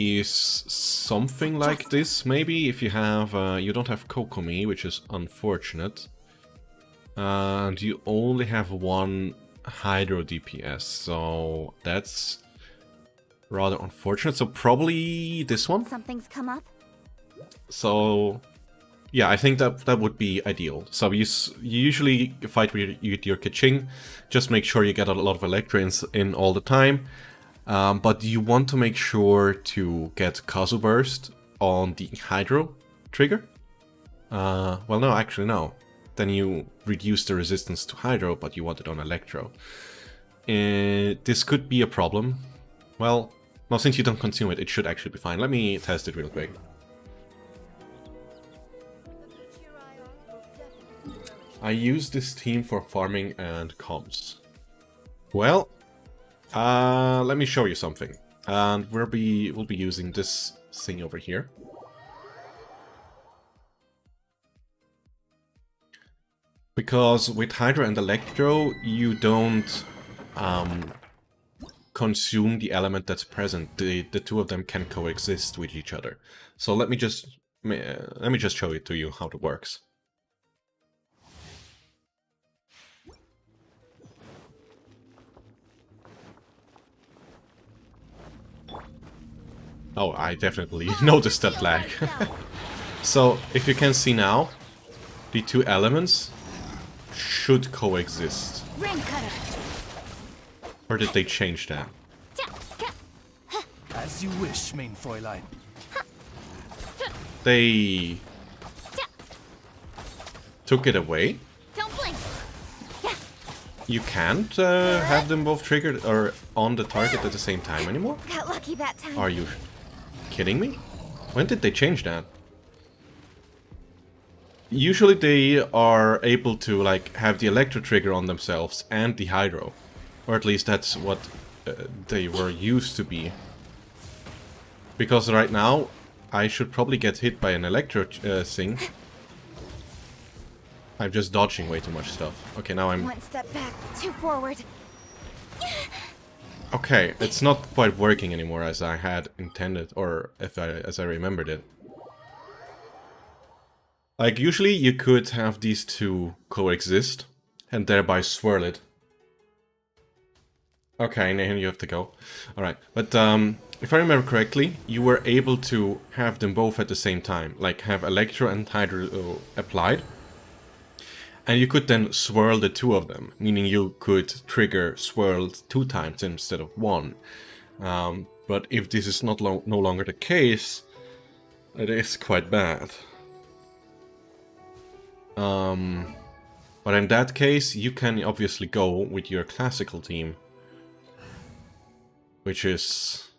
is something like this, maybe, if you have, you don't have Kokomi, which is unfortunate. And you only have one Hydro DPS, so that's rather unfortunate. So probably this one? Something's come up? So, yeah, I think that would be ideal. So you usually fight with your Keqing, just make sure you get a lot of Electrons in all the time. But you want to make sure to get Kazu Burst on the Hydro trigger. Well, no, actually no. Then you reduce the resistance to Hydro, but you want it on Electro. This could be a problem. Well, no, since you don't consume it, it should actually be fine. Let me test it real quick. I use this team for farming and comms. Well, let me show you something. And we'll be using this thing over here. Because with Hydro and Electro, you don't consume the element that's present. The two of them can coexist with each other. So let me just show it to you how it works. Oh, I definitely noticed that lag. So, if you can see now, the two elements should coexist. Ring cutter. Or did they change that? As you wish, main Fräulein. They took it away? Don't blink. You can't have them both triggered or on the target at the same time anymore? Got lucky that time. Are you kidding me? When did they change that? Usually they are able to like have the electro trigger on themselves and the hydro. Or at least that's what they were used to be. Because right now I should probably get hit by an electro thing. I'm just dodging way too much stuff. Okay, now I'm... One step back, two forward. Okay, it's not quite working anymore as I had intended, or as I remembered it. Like, usually you could have these two coexist, and thereby swirl it. Okay, now you have to go. Alright, but if I remember correctly, you were able to have them both at the same time. Like, have Electro and Hydro applied. And you could then swirl the two of them, meaning you could trigger swirled 2 times instead of 1. But if this is no longer the case, it is quite bad. But in that case, you can obviously go with your classical team, which is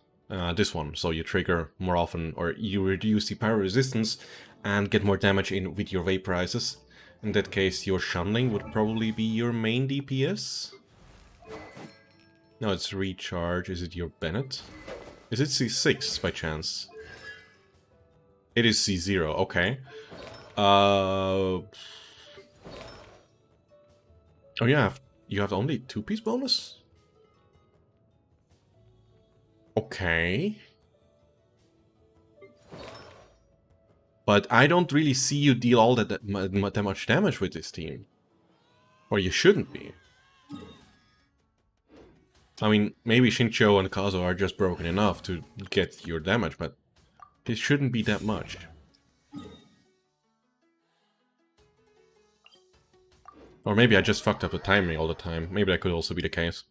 this one. So you trigger more often, or you reduce the pyro resistance and get more damage in with your vaporizers. In that case, your Shunling would probably be your main DPS. No, it's Recharge. Is it your Bennett? Is it C6 by chance? It is C0, okay. Oh yeah, you have only 2-piece bonus? Okay. But I don't really see you deal all that much damage with this team. Or you shouldn't be. I mean, maybe Shincho and Kazo are just broken enough to get your damage, but it shouldn't be that much. Or maybe I just fucked up the timing all the time. Maybe that could also be the case.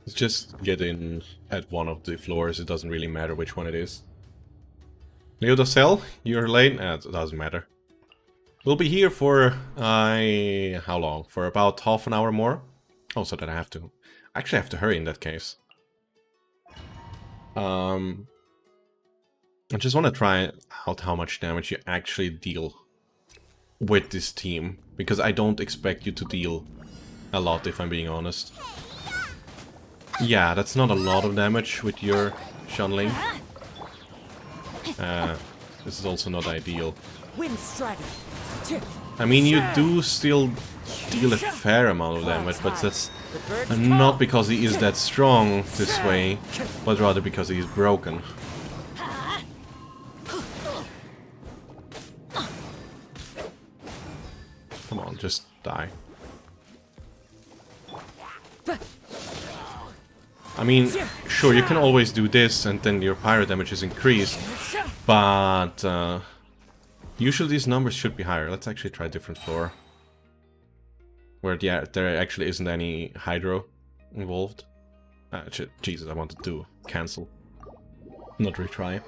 Let's just get in at one of the floors, it doesn't really matter which one it is. Leoda Cell, you're late? It doesn't matter. We'll be here for, how long? For about half an hour more? Oh, so that I have to... Actually, I have to hurry in that case. I just want to try out how much damage you actually deal with this team. Because I don't expect you to deal a lot, if I'm being honest. Yeah, that's not a lot of damage with your Shunling. This is also not ideal. I mean, you do still deal a fair amount of damage, but that's not because he is that strong this way, but rather because he is broken. Come on, just die. I mean, sure, you can always do this and then your pyro damage is increased, but usually these numbers should be higher. Let's actually try a different floor. Where there actually isn't any hydro involved. Jesus, I wanted to cancel. Not retry.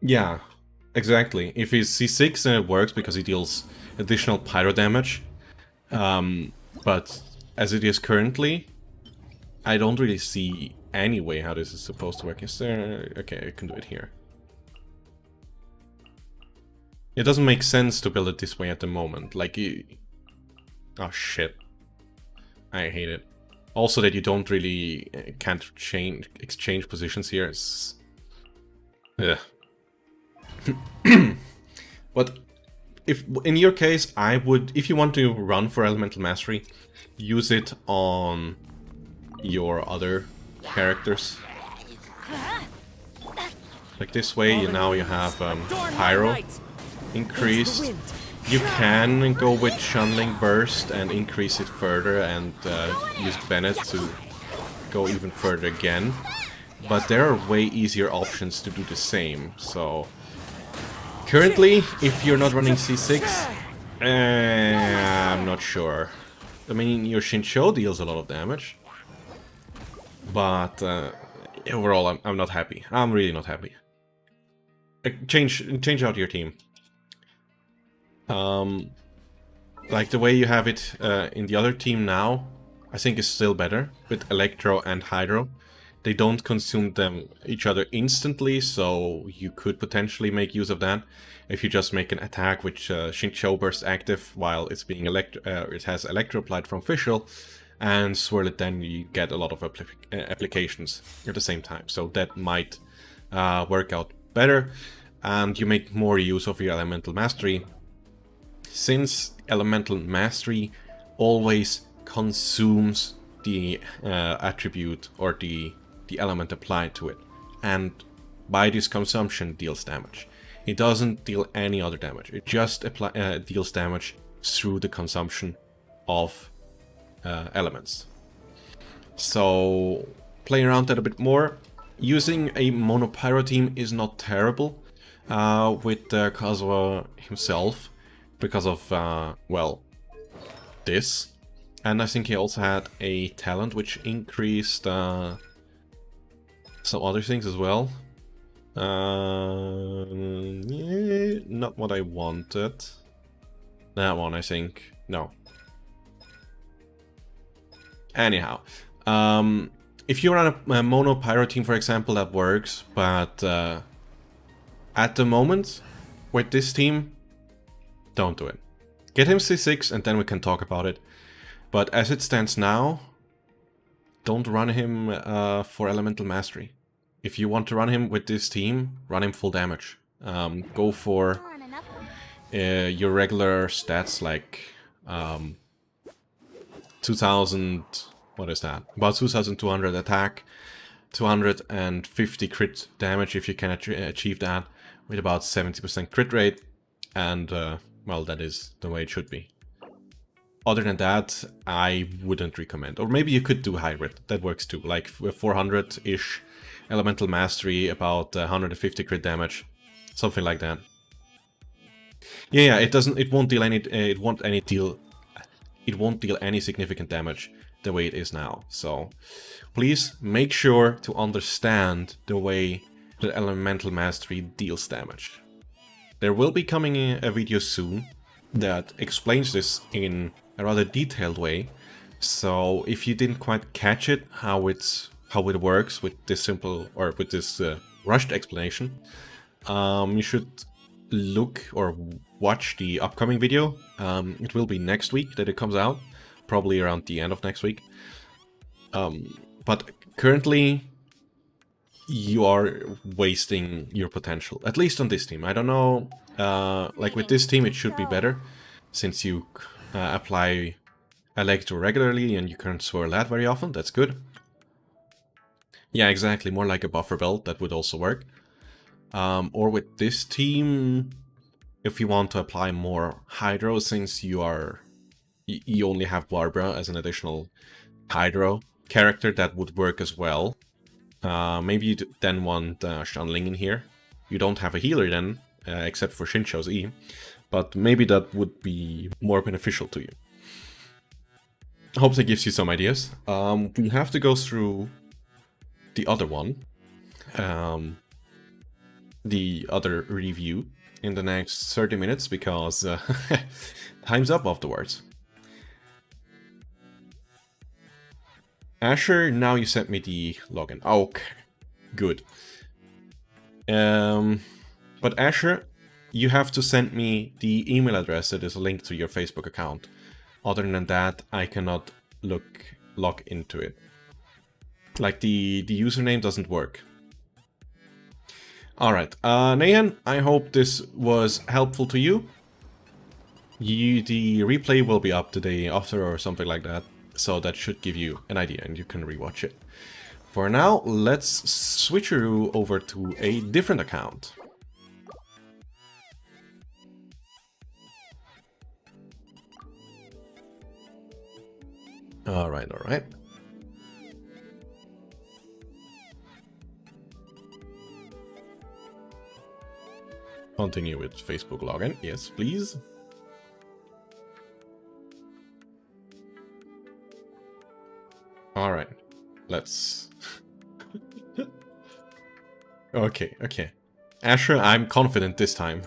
Yeah, exactly. If he's C6 then it works because he deals additional pyro damage. But as it is currently, I don't really see any way how this is supposed to work. Is there... Okay, I can do it here. It doesn't make sense to build it this way at the moment. Like, oh shit. I hate it. Also that you don't really... can't exchange positions here. It's... Ugh. But if in your case, I would... If you want to run for Elemental Mastery, use it on your other characters. Like this way, now you have Pyro increased, You can go with Shunling Burst and increase it further and use Bennett to go even further again. But there are way easier options to do the same, so... Currently, if you're not running C6, I'm not sure. I mean, your Shincho deals a lot of damage. But overall, I'm not happy. I'm really not happy. Change out your team. Like the way you have it in the other team now, I think is still better with Electro and Hydro. They don't consume each other instantly, so you could potentially make use of that. If you just make an attack with Shincho Burst active while it's being it has Electro applied from Fischl, and swirl it, then you get a lot of applications at the same time. So that might work out better, and you make more use of your Elemental Mastery, since Elemental Mastery always consumes the attribute or the element applied to it, and by this consumption deals damage. It doesn't deal any other damage, it just deals damage through the consumption of elements. So play around that a bit more. Using a monopyro team is not terrible with Kazuha himself because of, well, this. And I think he also had a talent which increased some other things as well. Yeah, not what I wanted. That one, I think. No. Anyhow, if you run a mono pyro team, for example, that works, but at the moment, with this team, don't do it. Get him C6 and then we can talk about it. But as it stands now, don't run him for Elemental Mastery. If you want to run him with this team, run him full damage. Go for your regular stats like 2000, what is that? About 2200 attack, 250 crit damage if you can achieve that, with about 70% crit rate, and well, that is the way it should be. Other than that, I wouldn't recommend. Or maybe you could do hybrid, that works too, like 400-ish Elemental Mastery, about 150 crit damage, something like that. Yeah, it won't deal any significant damage the way it is now. So please make sure to understand the way the Elemental Mastery deals damage. There will be coming a video soon that explains this in a rather detailed way. So if you didn't quite catch it, how it works with this simple, or with this rushed explanation, you should look or watch the upcoming video. It will be next week that it comes out, probably around the end of next week. But currently, you are wasting your potential, at least on this team. I don't know, like with this team it should be better, since you apply Electro regularly and you can't swirl that very often. That's good. Yeah, exactly, more like a buffer belt, that would also work. Or with this team, if you want to apply more Hydro, since you only have Barbara as an additional Hydro character, that would work as well. Maybe you then want Shanling in here. You don't have a healer then, except for Shincho's E, but maybe that would be more beneficial to you. I hope that gives you some ideas. We have to go through the other one, the other review, in the next 30 minutes, because time's up afterwards. Asher, now you sent me the login. Okay, good. But Asher, you have to send me the email address that is linked to your Facebook account. Other than that, I cannot log into it. Like, the username doesn't work. Alright, Nayan, I hope this was helpful to you. The replay will be up the day after or something like that, so that should give you an idea and you can rewatch it. For now, let's switch you over to a different account. Alright, alright. Continue with Facebook login. Yes, please. Alright. Let's... Okay, okay. Asher, I'm confident this time.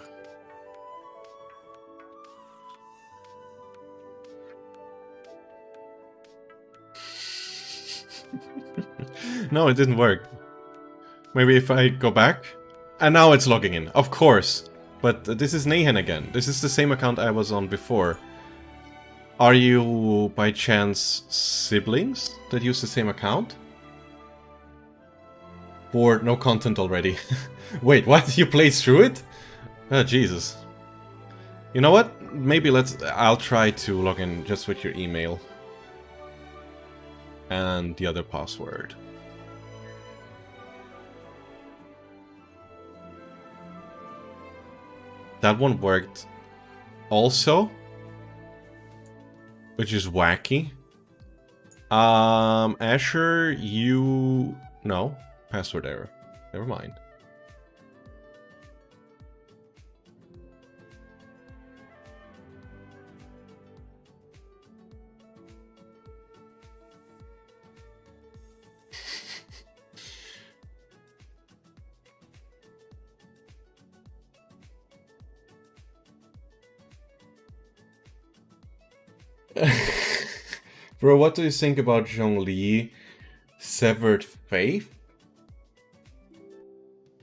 No, it didn't work. Maybe if I go back? And now it's logging in, of course. But this is Nahan again. This is the same account I was on before. Are you, by chance, siblings that use the same account? Or no content already? Wait, what? You played through it? Oh, Jesus. You know what? Maybe I'll try to log in just with your email. And the other password. That one worked also, which is wacky. Asher, you... No, password error. Never mind. Bro, what do you think about Zhongli Severed Faith?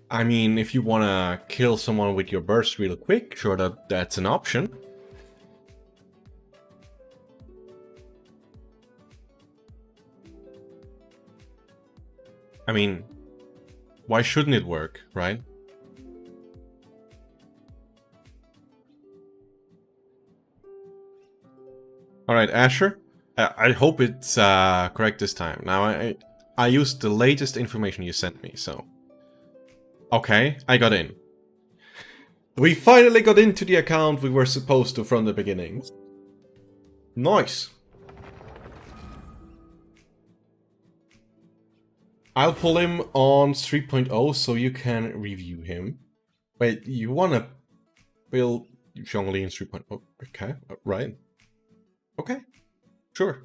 I mean, if you wanna kill someone with your burst real quick, sure, that's an option. I mean, why shouldn't it work, right? Alright, Asher. I hope it's correct this time. Now, I used the latest information you sent me, so... Okay, I got in. We finally got into the account we were supposed to from the beginning. Nice. I'll pull him on 3.0 so you can review him. Wait, you wanna build Zhongli in 3.0? Okay, right. Okay, sure.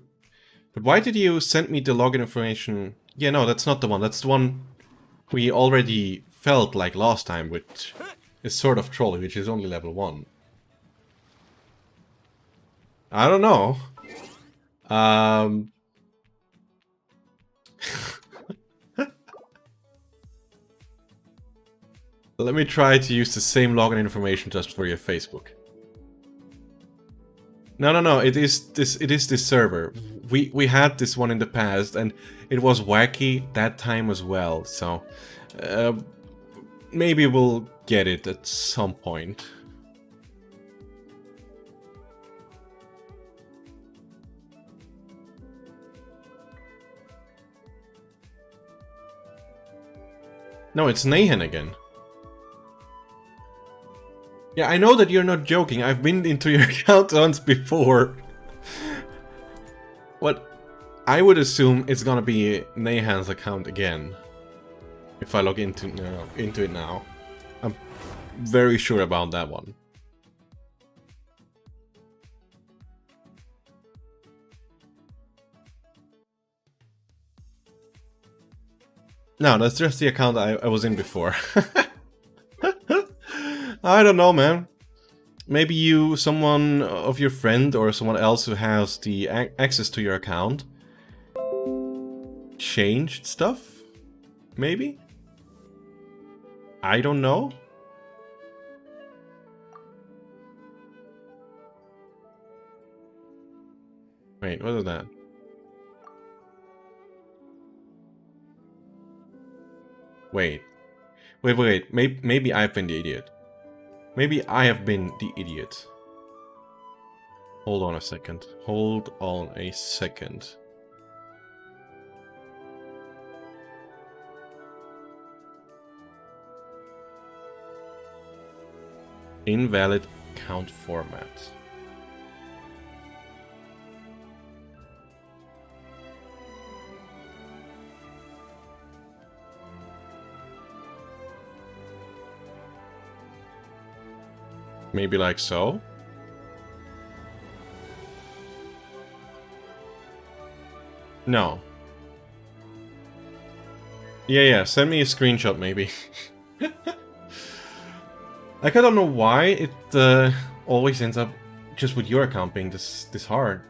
But why did you send me the login information? Yeah, no, that's not the one. That's the one we already felt like last time, which is sort of trolly, which is only level 1. I don't know. Let me try to use the same login information just for your Facebook. No, it is this server. We had this one in the past and it was wacky that time as well, so maybe we'll get it at some point. No, it's Nahan again. Yeah, I know that you're not joking. I've been into your account once before. What? I would assume it's gonna be Nahan's account again. If I log into it now. I'm very sure about that one. No, that's just the account I was in before. I don't know, man. Maybe you, someone of your friend or someone else who has the access to your account changed stuff? Maybe? I don't know. Wait, what is that? Wait. Maybe I've been the idiot. Maybe I have been the idiot. Hold on a second. Hold on a second. Invalid count format. Maybe like so? No. Yeah, send me a screenshot maybe. Like, I don't know why it always ends up just with your account being this hard.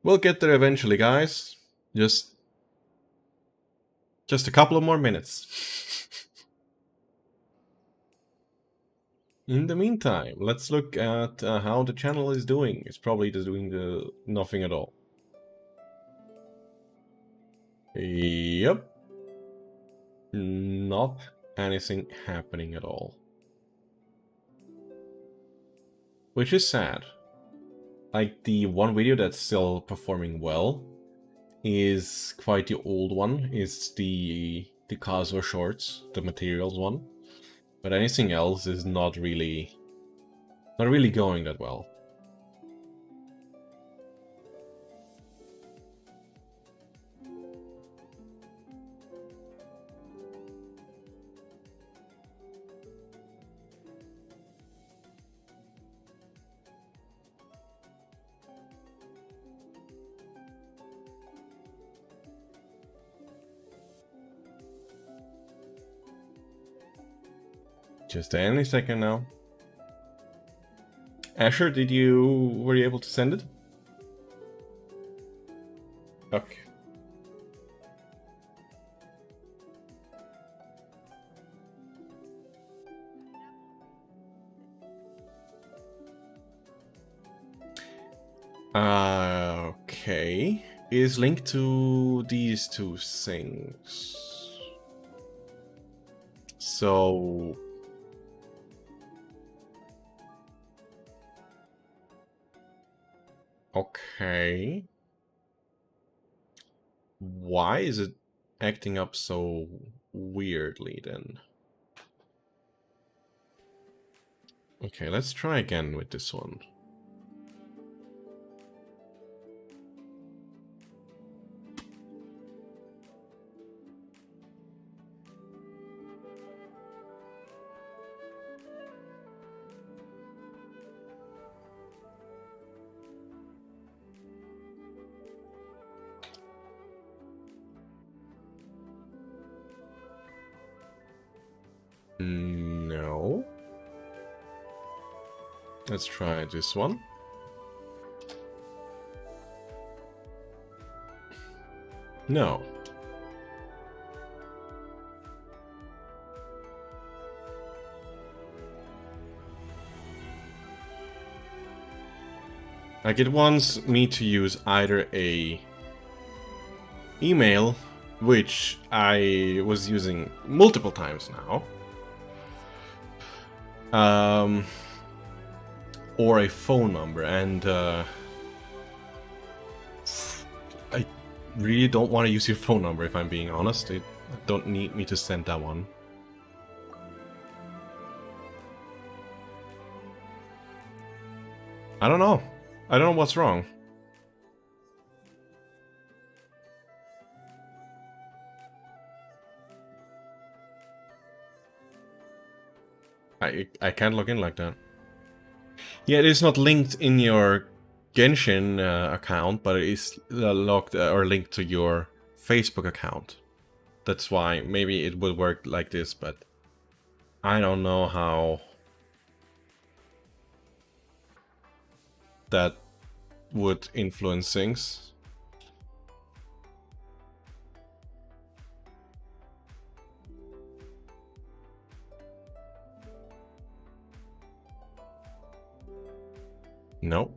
We'll get there eventually, guys. Just a couple of more minutes. In the meantime, let's look at how the channel is doing. It's probably just doing nothing at all. Yep. Not anything happening at all. Which is sad. Like, the one video that's still performing well is quite the old one. It's the Kazuo shorts, the materials one. But anything else is not really going that well. Just any second now. Asher, were you able to send it? Okay. Okay. Is linked to these two things. So okay. Why is it acting up so weirdly then? Okay, let's try again with this one. No. Let's try this one. No. Like, it wants me to use either a email, which I was using multiple times now, or a phone number, and I really don't want to use your phone number, if I'm being honest. It don't need me to send that one. I don't know. I don't know what's wrong. I can't log in like that. Yeah, it is not linked in your Genshin account, but it is logged or linked to your Facebook account. That's why maybe it will work like this, but I don't know how that would influence things. No.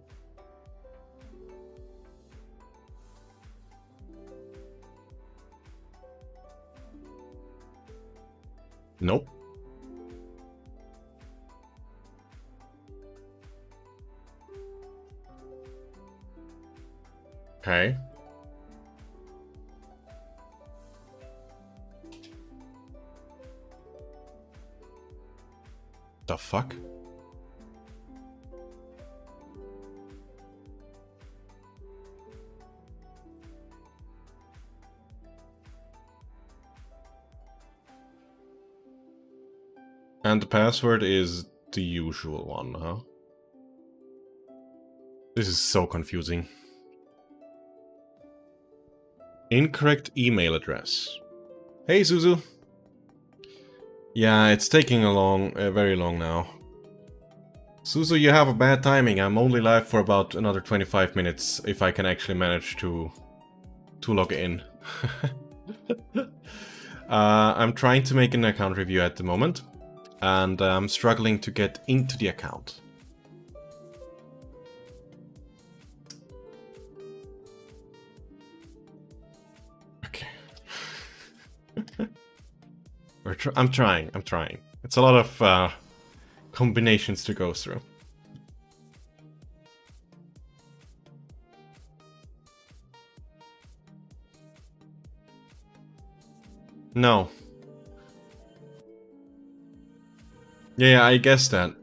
Nope. Okay. the fuck? And the password is the usual one, huh? This is so confusing. Incorrect email address. Hey, Zuzu. Yeah, it's taking very long now. Suzu, you have a bad timing. I'm only live for about another 25 minutes if I can actually manage to log in. I'm trying to make an account review at the moment, and I'm struggling to get into the account. Okay. I'm trying. It's a lot of combinations to go through. No. Yeah, I guess that.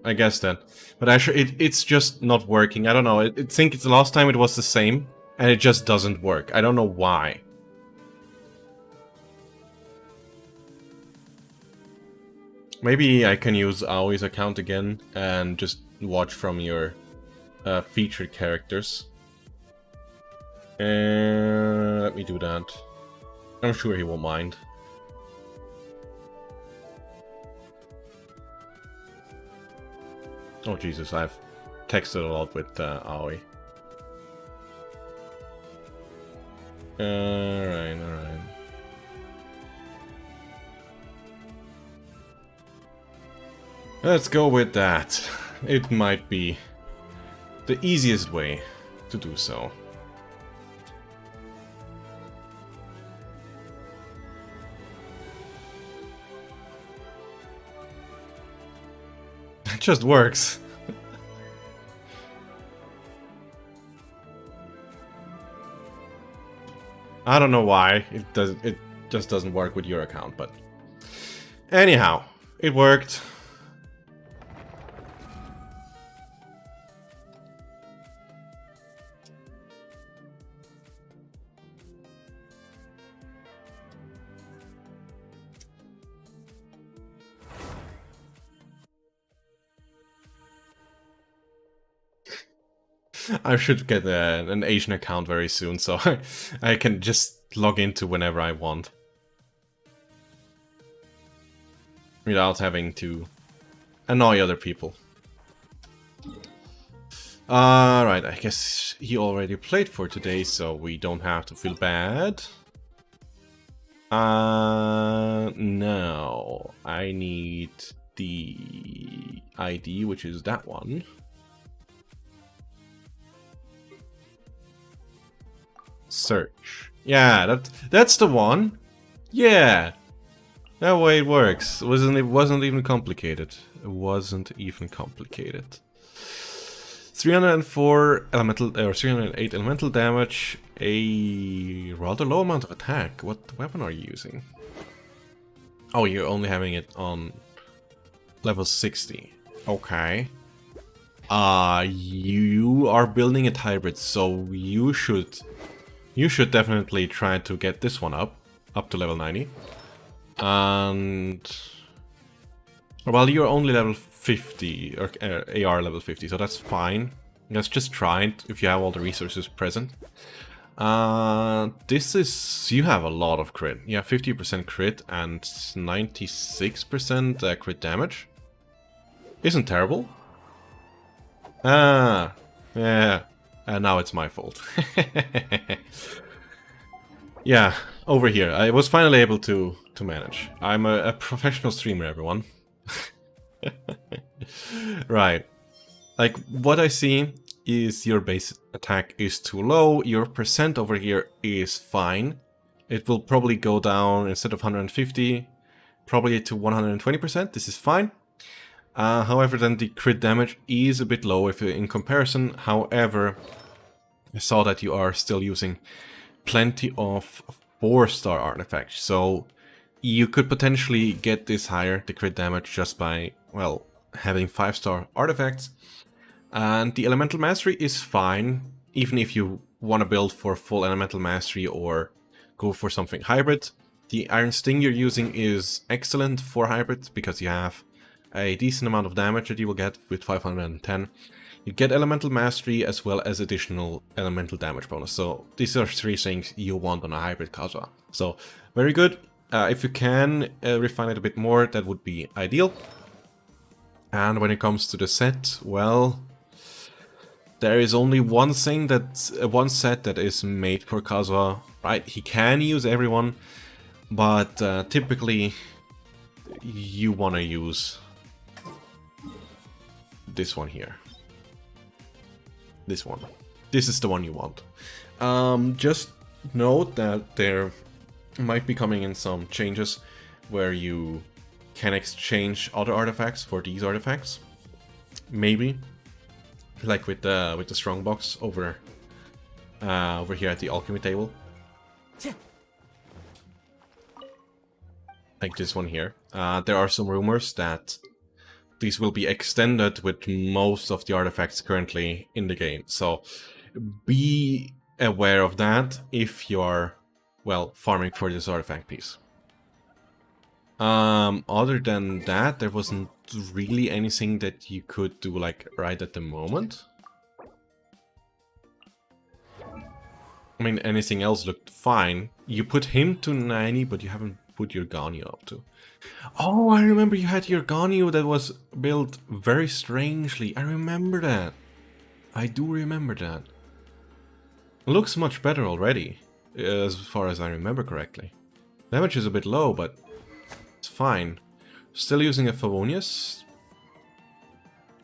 But actually, it's just not working. I don't know. I think it's the last time it was the same, and it just doesn't work. I don't know why. Maybe I can use Aoi's account again and just watch from your featured characters. Let me do that. I'm sure he won't mind. Oh Jesus, I've texted a lot with Aoi. Alright. Let's go with that. It might be the easiest way to do so. It just works. I don't know why it just doesn't work with your account, but anyhow, it worked. I should get an Asian account very soon, so I can just log into whenever I want. Without having to annoy other people. Alright, I guess he already played for today, so we don't have to feel bad. Now, I need the ID, which is that one. Search. Yeah, that's the one. Yeah, that way it works. It wasn't even complicated. It wasn't even complicated. 304 elemental or 308 elemental damage. A rather low amount of attack. What weapon are you using? Oh, you're only having it on level 60. Okay. You are building a hybrid, so you should definitely try to get this one up to level 90. And well, you're only level 50 or AR level 50, so that's fine. Let's just try it if you have all the resources present. This is, you have a lot of crit. Yeah, 50% crit and 96% crit damage. Isn't terrible. Yeah. And now it's my fault. Yeah, over here. I was finally able to manage. I'm a professional streamer, everyone. Right. Like, what I see is your base attack is too low. Your percent over here is fine. It will probably go down instead of 150, probably to 120%. This is fine. However, then the crit damage is a bit low if in comparison. However, I saw that you are still using plenty of 4-star artifacts, so you could potentially get this higher, the crit damage, just by, well, having 5-star artifacts. And the Elemental Mastery is fine, even if you want to build for full Elemental Mastery or go for something hybrid. The Iron Sting you're using is excellent for hybrids because you have a decent amount of damage that you will get with 510. You get Elemental Mastery as well as additional elemental damage bonus. So these are 3 things you want on a hybrid Kazuha. So very good. If you can refine it a bit more, that would be ideal. And when it comes to the set, well, there is only one thing one set that is made for Kazuha, right? He can use everyone, but typically you want to use this one here. This one. This is the one you want. Just note that there might be coming in some changes where you can exchange other artifacts for these artifacts. Maybe. Like with the strongbox over here at the alchemy table. Like this one here. There are some rumors that these will be extended with most of the artifacts currently in the game. So be aware of that if you are, well, farming for this artifact piece. Other than that, there wasn't really anything that you could do like right at the moment. I mean, anything else looked fine. You put him to 90, but you haven't put your Ganyu up to. Oh, I remember you had your Ganyu that was built very strangely. I remember that. I do remember that. Looks much better already, as far as I remember correctly. Damage is a bit low, but it's fine. Still using a Favonius?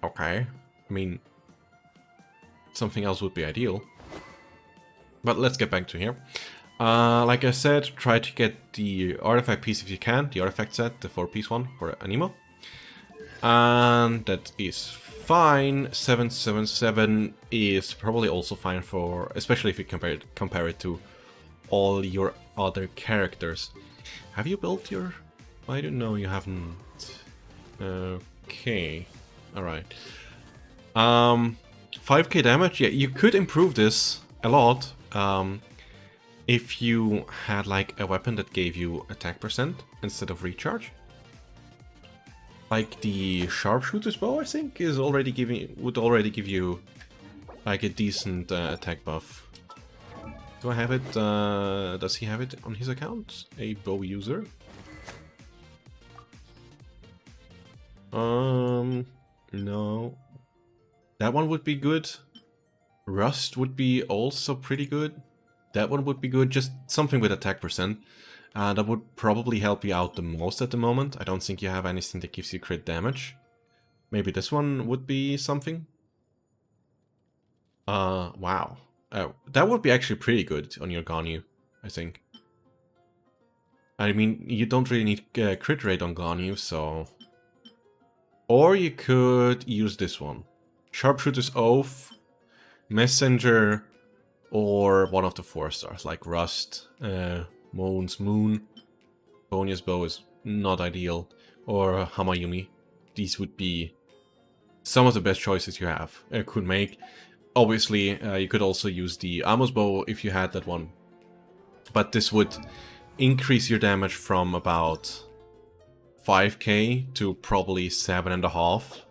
Okay. I mean, something else would be ideal. But let's get back to here. Like I said, try to get the artifact piece if you can, the artifact set, the 4-piece one for Anemo. And that is fine. 777 is probably also fine for, especially if you compare it to all your other characters. Have you built your... I don't know, you haven't. Okay. Alright. 5k damage, yeah, you could improve this a lot. If you had like a weapon that gave you attack percent instead of recharge. Like the sharpshooter's bow, I think, would already give you like a decent attack buff. Do I have it? Does he have it on his account? A bow user? No. That one would be good. Rust would be also pretty good. That one would be good, just something with attack percent. That would probably help you out the most at the moment. I don't think you have anything that gives you crit damage. Maybe this one would be something. Wow. That would be actually pretty good on your Ganyu, I think. I mean, you don't really need crit rate on Ganyu, so... Or you could use this one. Sharpshooter's Oath, Messenger, or one of the 4-stars, like Rust, Moon's Moon. Bonya's Bow is not ideal. Or Hamayumi. These would be some of the best choices you could make. Obviously, you could also use the Amos Bow if you had that one. But this would increase your damage from about 5k to probably 7.5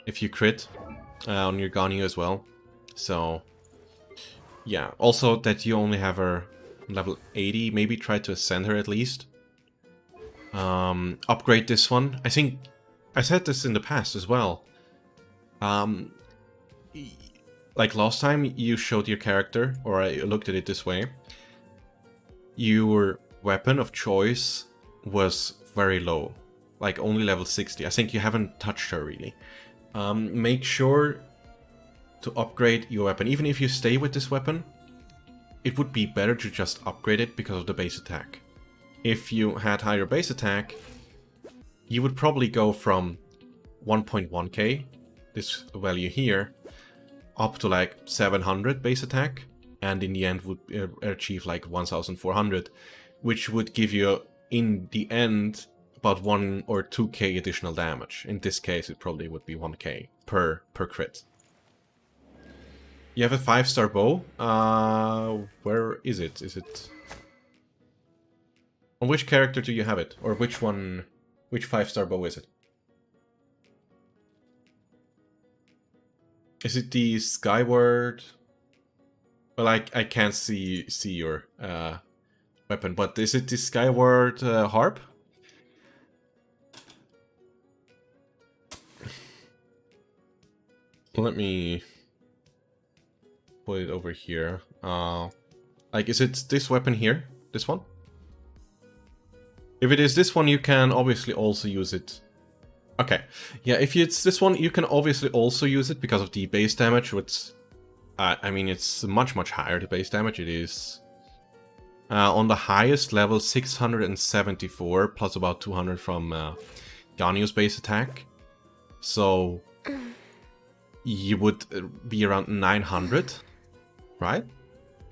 if you crit on your Ganyu as well. So yeah, also that you only have her level 80, maybe try to ascend her at least. Upgrade this one. I think I said this in the past as well. Like last time you showed your character, or I looked at it this way, your weapon of choice was very low, like only level 60. I think you haven't touched her really. Make sure to upgrade your weapon. Even if you stay with this weapon, it would be better to just upgrade it because of the base attack. If you had higher base attack, you would probably go from 1.1k, this value here, up to like 700 base attack, and in the end would achieve like 1400, which would give you in the end about 1 or 2k additional damage. In this case, it probably would be 1k per crit. You have a 5-star bow. Where is it? Is it... On which character do you have it? Or which one... Which 5-star bow is it? Is it the Skyward? Well, I can't see your weapon, but is it the Skyward Harp? Let me put it over here. Like, is it this weapon here? This one? If it is this one, you can obviously also use it. Okay, yeah, if it's this one, you can obviously also use it because of the base damage, which... I mean, it's much higher, the base damage. It is... on the highest level, 674, plus about 200 from Ganyu's base attack. So... you would be around 900, right?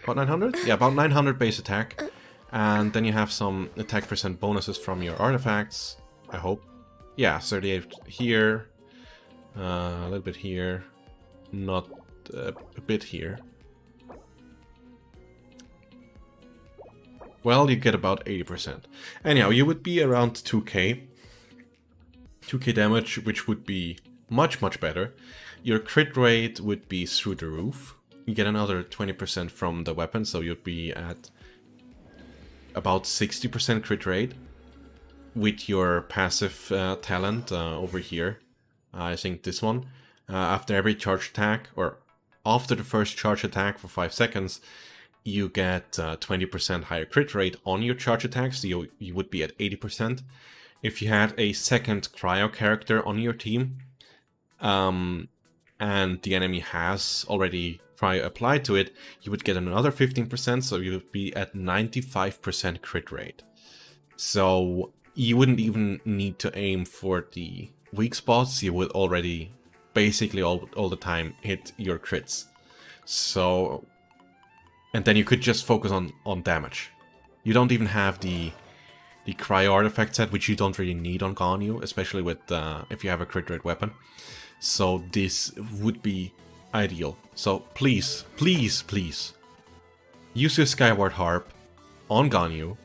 About 900? Yeah, about 900 base attack. And then you have some attack percent bonuses from your artifacts, I hope. Yeah, 38 here, a little bit here, not a bit here. Well, you get about 80%. Anyhow, you would be around 2k. 2k damage, which would be much better. Your crit rate would be through the roof. You get another 20% from the weapon, so you'd be at about 60% crit rate with your passive talent over here. I think this one. After every charge attack, or after the first charge attack for 5 seconds, you get 20% higher crit rate on your charge attacks, so you would be at 80%. If you had a second cryo character on your team, and the enemy has already cryo applied to it, you would get another 15%, so you would be at 95% crit rate. So you wouldn't even need to aim for the weak spots, you would already basically all the time hit your crits. So, and then you could just focus on damage. You don't even have the cryo artifact set, which you don't really need on Ganyu, especially with if you have a crit rate weapon. So this would be ideal. So please, please, please, use your Skyward Harp on Ganyu,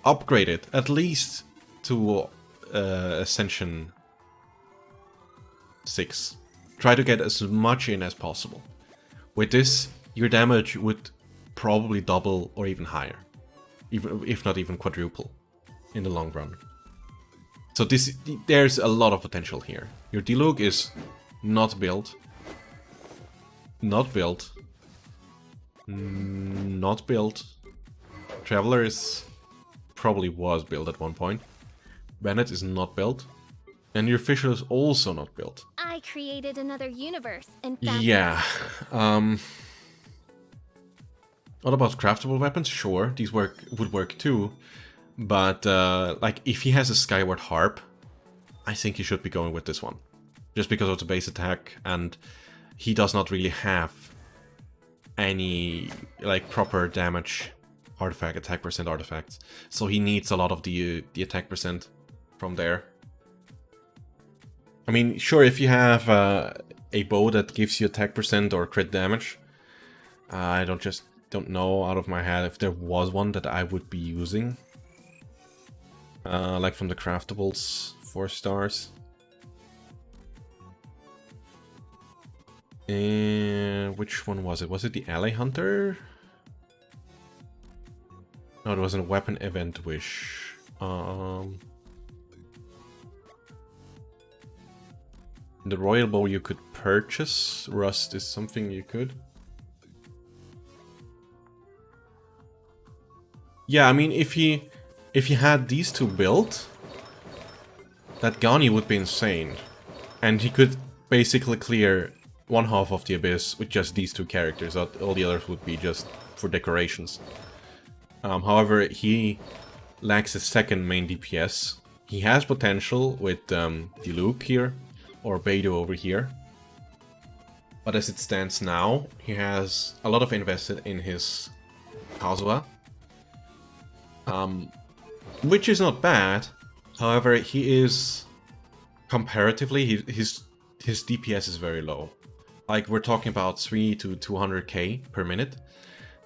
upgrade it at least to Ascension 6. Try to get as much in as possible. With this, your damage would probably double or even higher, even if not even quadruple in the long run. So there's a lot of potential here. Your Diluc is not built. Not built. Not built. Traveler is probably was built at one point. Bennett is not built. And your Fisher is also not built. I created another universe and found... Yeah. What about craftable weapons? Sure, these would work too. But like if he has a Skyward Harp, I think he should be going with this one. Just because of the base attack, and he does not really have any like proper damage artifact, attack percent artifacts. So he needs a lot of the attack percent from there. I mean, sure, if you have a bow that gives you attack percent or crit damage, I don't know out of my head if there was one that I would be using. Like from the craftables, 4 stars. And which one was it? Was it the Alley Hunter? No, it was a weapon event wish. The Royal Bow you could purchase. Rust is something you could. Yeah, I mean, if he had these two built, that Ganyu would be insane. And he could basically clear one half of the Abyss with just these two characters. All the others would be just for decorations. However, he lacks a second main DPS. He has potential with Diluc here, or Beidou over here. But as it stands now, he has a lot of invested in his Kazuha. Which is not bad. However, he is comparatively his DPS is very low. Like we're talking about 3 to 200k per minute.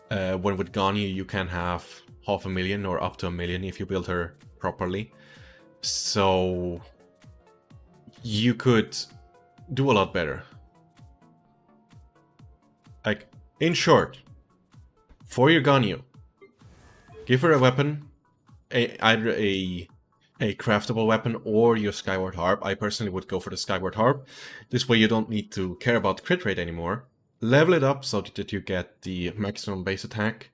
When with Ganyu you can have 500,000 or up to 1 million if you build her properly. So you could do a lot better. Like, in short, for your Ganyu, give her a weapon, either a craftable weapon or your Skyward Harp. I personally would go for the Skyward Harp. This way you don't need to care about crit rate anymore. Level it up so that you get the maximum base attack.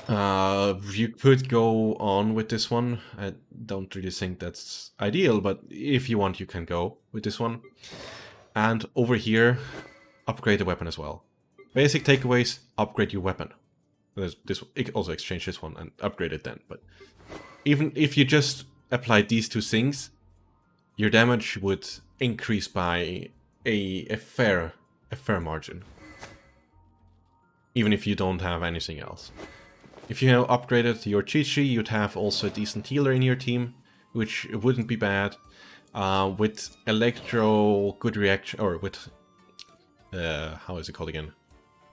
You could go on with this one. I don't really think that's ideal, but if you want, you can go with this one. And over here, upgrade the weapon as well. Basic takeaways, upgrade your weapon. Also exchange this one and upgrade it then. But even if you just apply these two things, your damage would increase by a fair margin. Even if you don't have anything else. If you have upgraded your Chi-Chi, you'd have also a decent healer in your team, which wouldn't be bad. With Electro, good reaction, or with, how is it called again?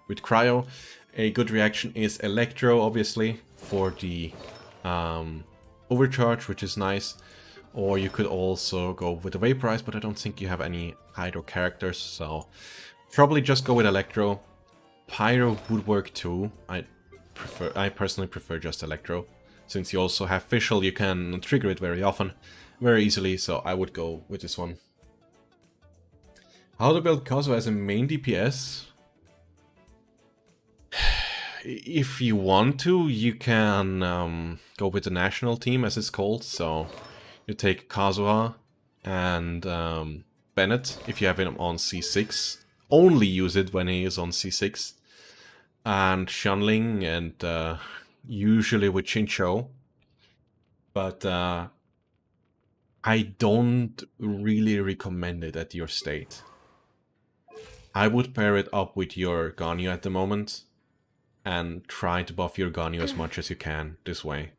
With Cryo, a good reaction is Electro, obviously, for the overcharge, which is nice. Or you could also go with the Vaporize, but I don't think you have any Hydro characters, so probably just go with Electro. Pyro would work too. I personally prefer just Electro. Since you also have Fischl, you can trigger it very often, very easily, so I would go with this one. How to build Kazuha as a main DPS? If you want to, you can go with the national team, as it's called. So you take Kazuha and Bennett, if you have him on C6. Only use it when he is on C6. And Xunling and usually with Chinchou. But I don't really recommend it at your state. I would pair it up with your Ganyu at the moment. And try to buff your Ganyu as much as you can this way.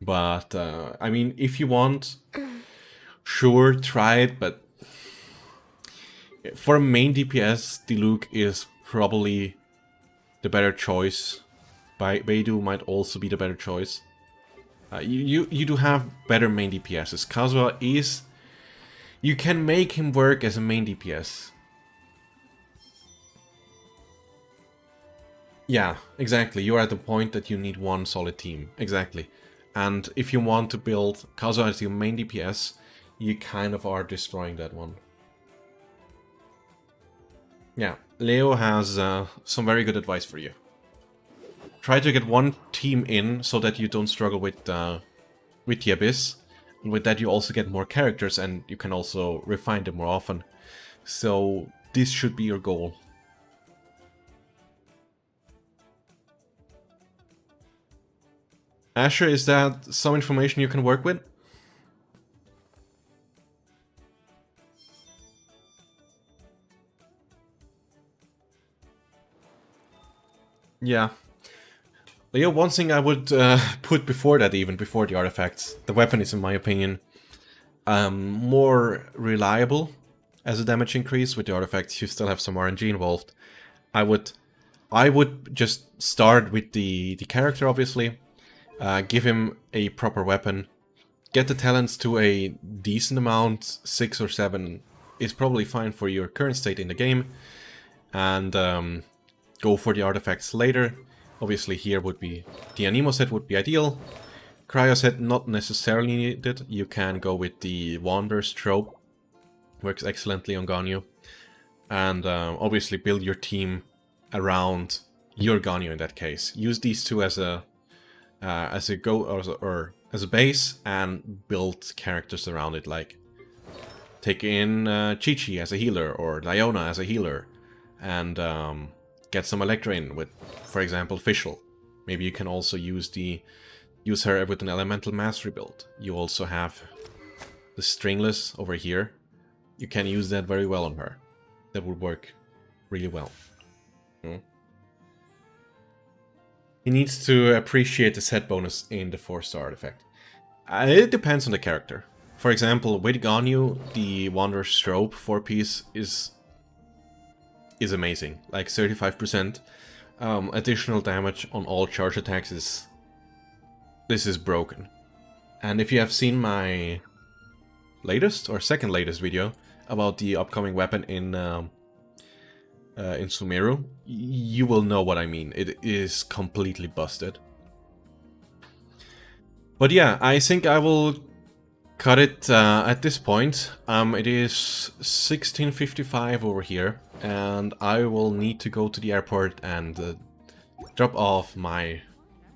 But, I mean, if you want, sure, try it, but for a main DPS, Diluc is probably the better choice. Beidou might also be the better choice. You do have better main DPSs. Kazuha is... You can make him work as a main DPS. Yeah, exactly. You are at the point that you need one solid team. Exactly. And if you want to build Kazuha as your main DPS, you kind of are destroying that one. Yeah, Leo has some very good advice for you. Try to get one team in so that you don't struggle with the Abyss. And with that you also get more characters and you can also refine them more often. So this should be your goal. Asher, is that some information you can work with? Yeah. Leo, one thing I would put before that, even before the artifacts, the weapon is, in my opinion, more reliable as a damage increase. With the artifacts, you still have some RNG involved. I would just start with the character, obviously. Give him a proper weapon. Get the talents to a decent amount. 6 or 7 is probably fine for your current state in the game. And go for the artifacts later. Obviously here would be... The Anemo set would be ideal. Cryo set not necessarily needed. You can go with the Wander's trope. Works excellently on Ganyu. And obviously build your team around your Ganyu in that case. Use these two as a base and build characters around it, like take in Chi-Chi as a healer or Diona as a healer and get some Electra in with, for example, Fischl. Maybe you can also use her with an Elemental Mastery build. You also have the Stringless over here. You can use that very well on her. That would work really well. He needs to appreciate the set bonus in the 4-star artifact. It depends on the character. For example, with Ganyu, the Wanderer's Strobe 4-piece is amazing. Like 35% additional damage on all charge attacks is... This is broken. And if you have seen my latest or second latest video about the upcoming weapon in Sumeru, you will know what I mean. It is completely busted. But yeah, I think I will cut it at this point. It is 16:55 over here, and I will need to go to the airport and drop off my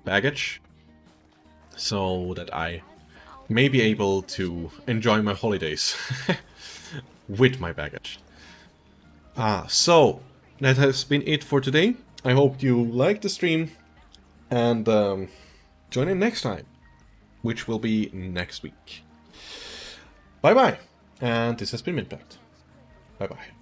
baggage so that I may be able to enjoy my holidays with my baggage. So that has been it for today. I hope you liked the stream, and join in next time, which will be next week. Bye bye, and this has been Midweek. Bye bye.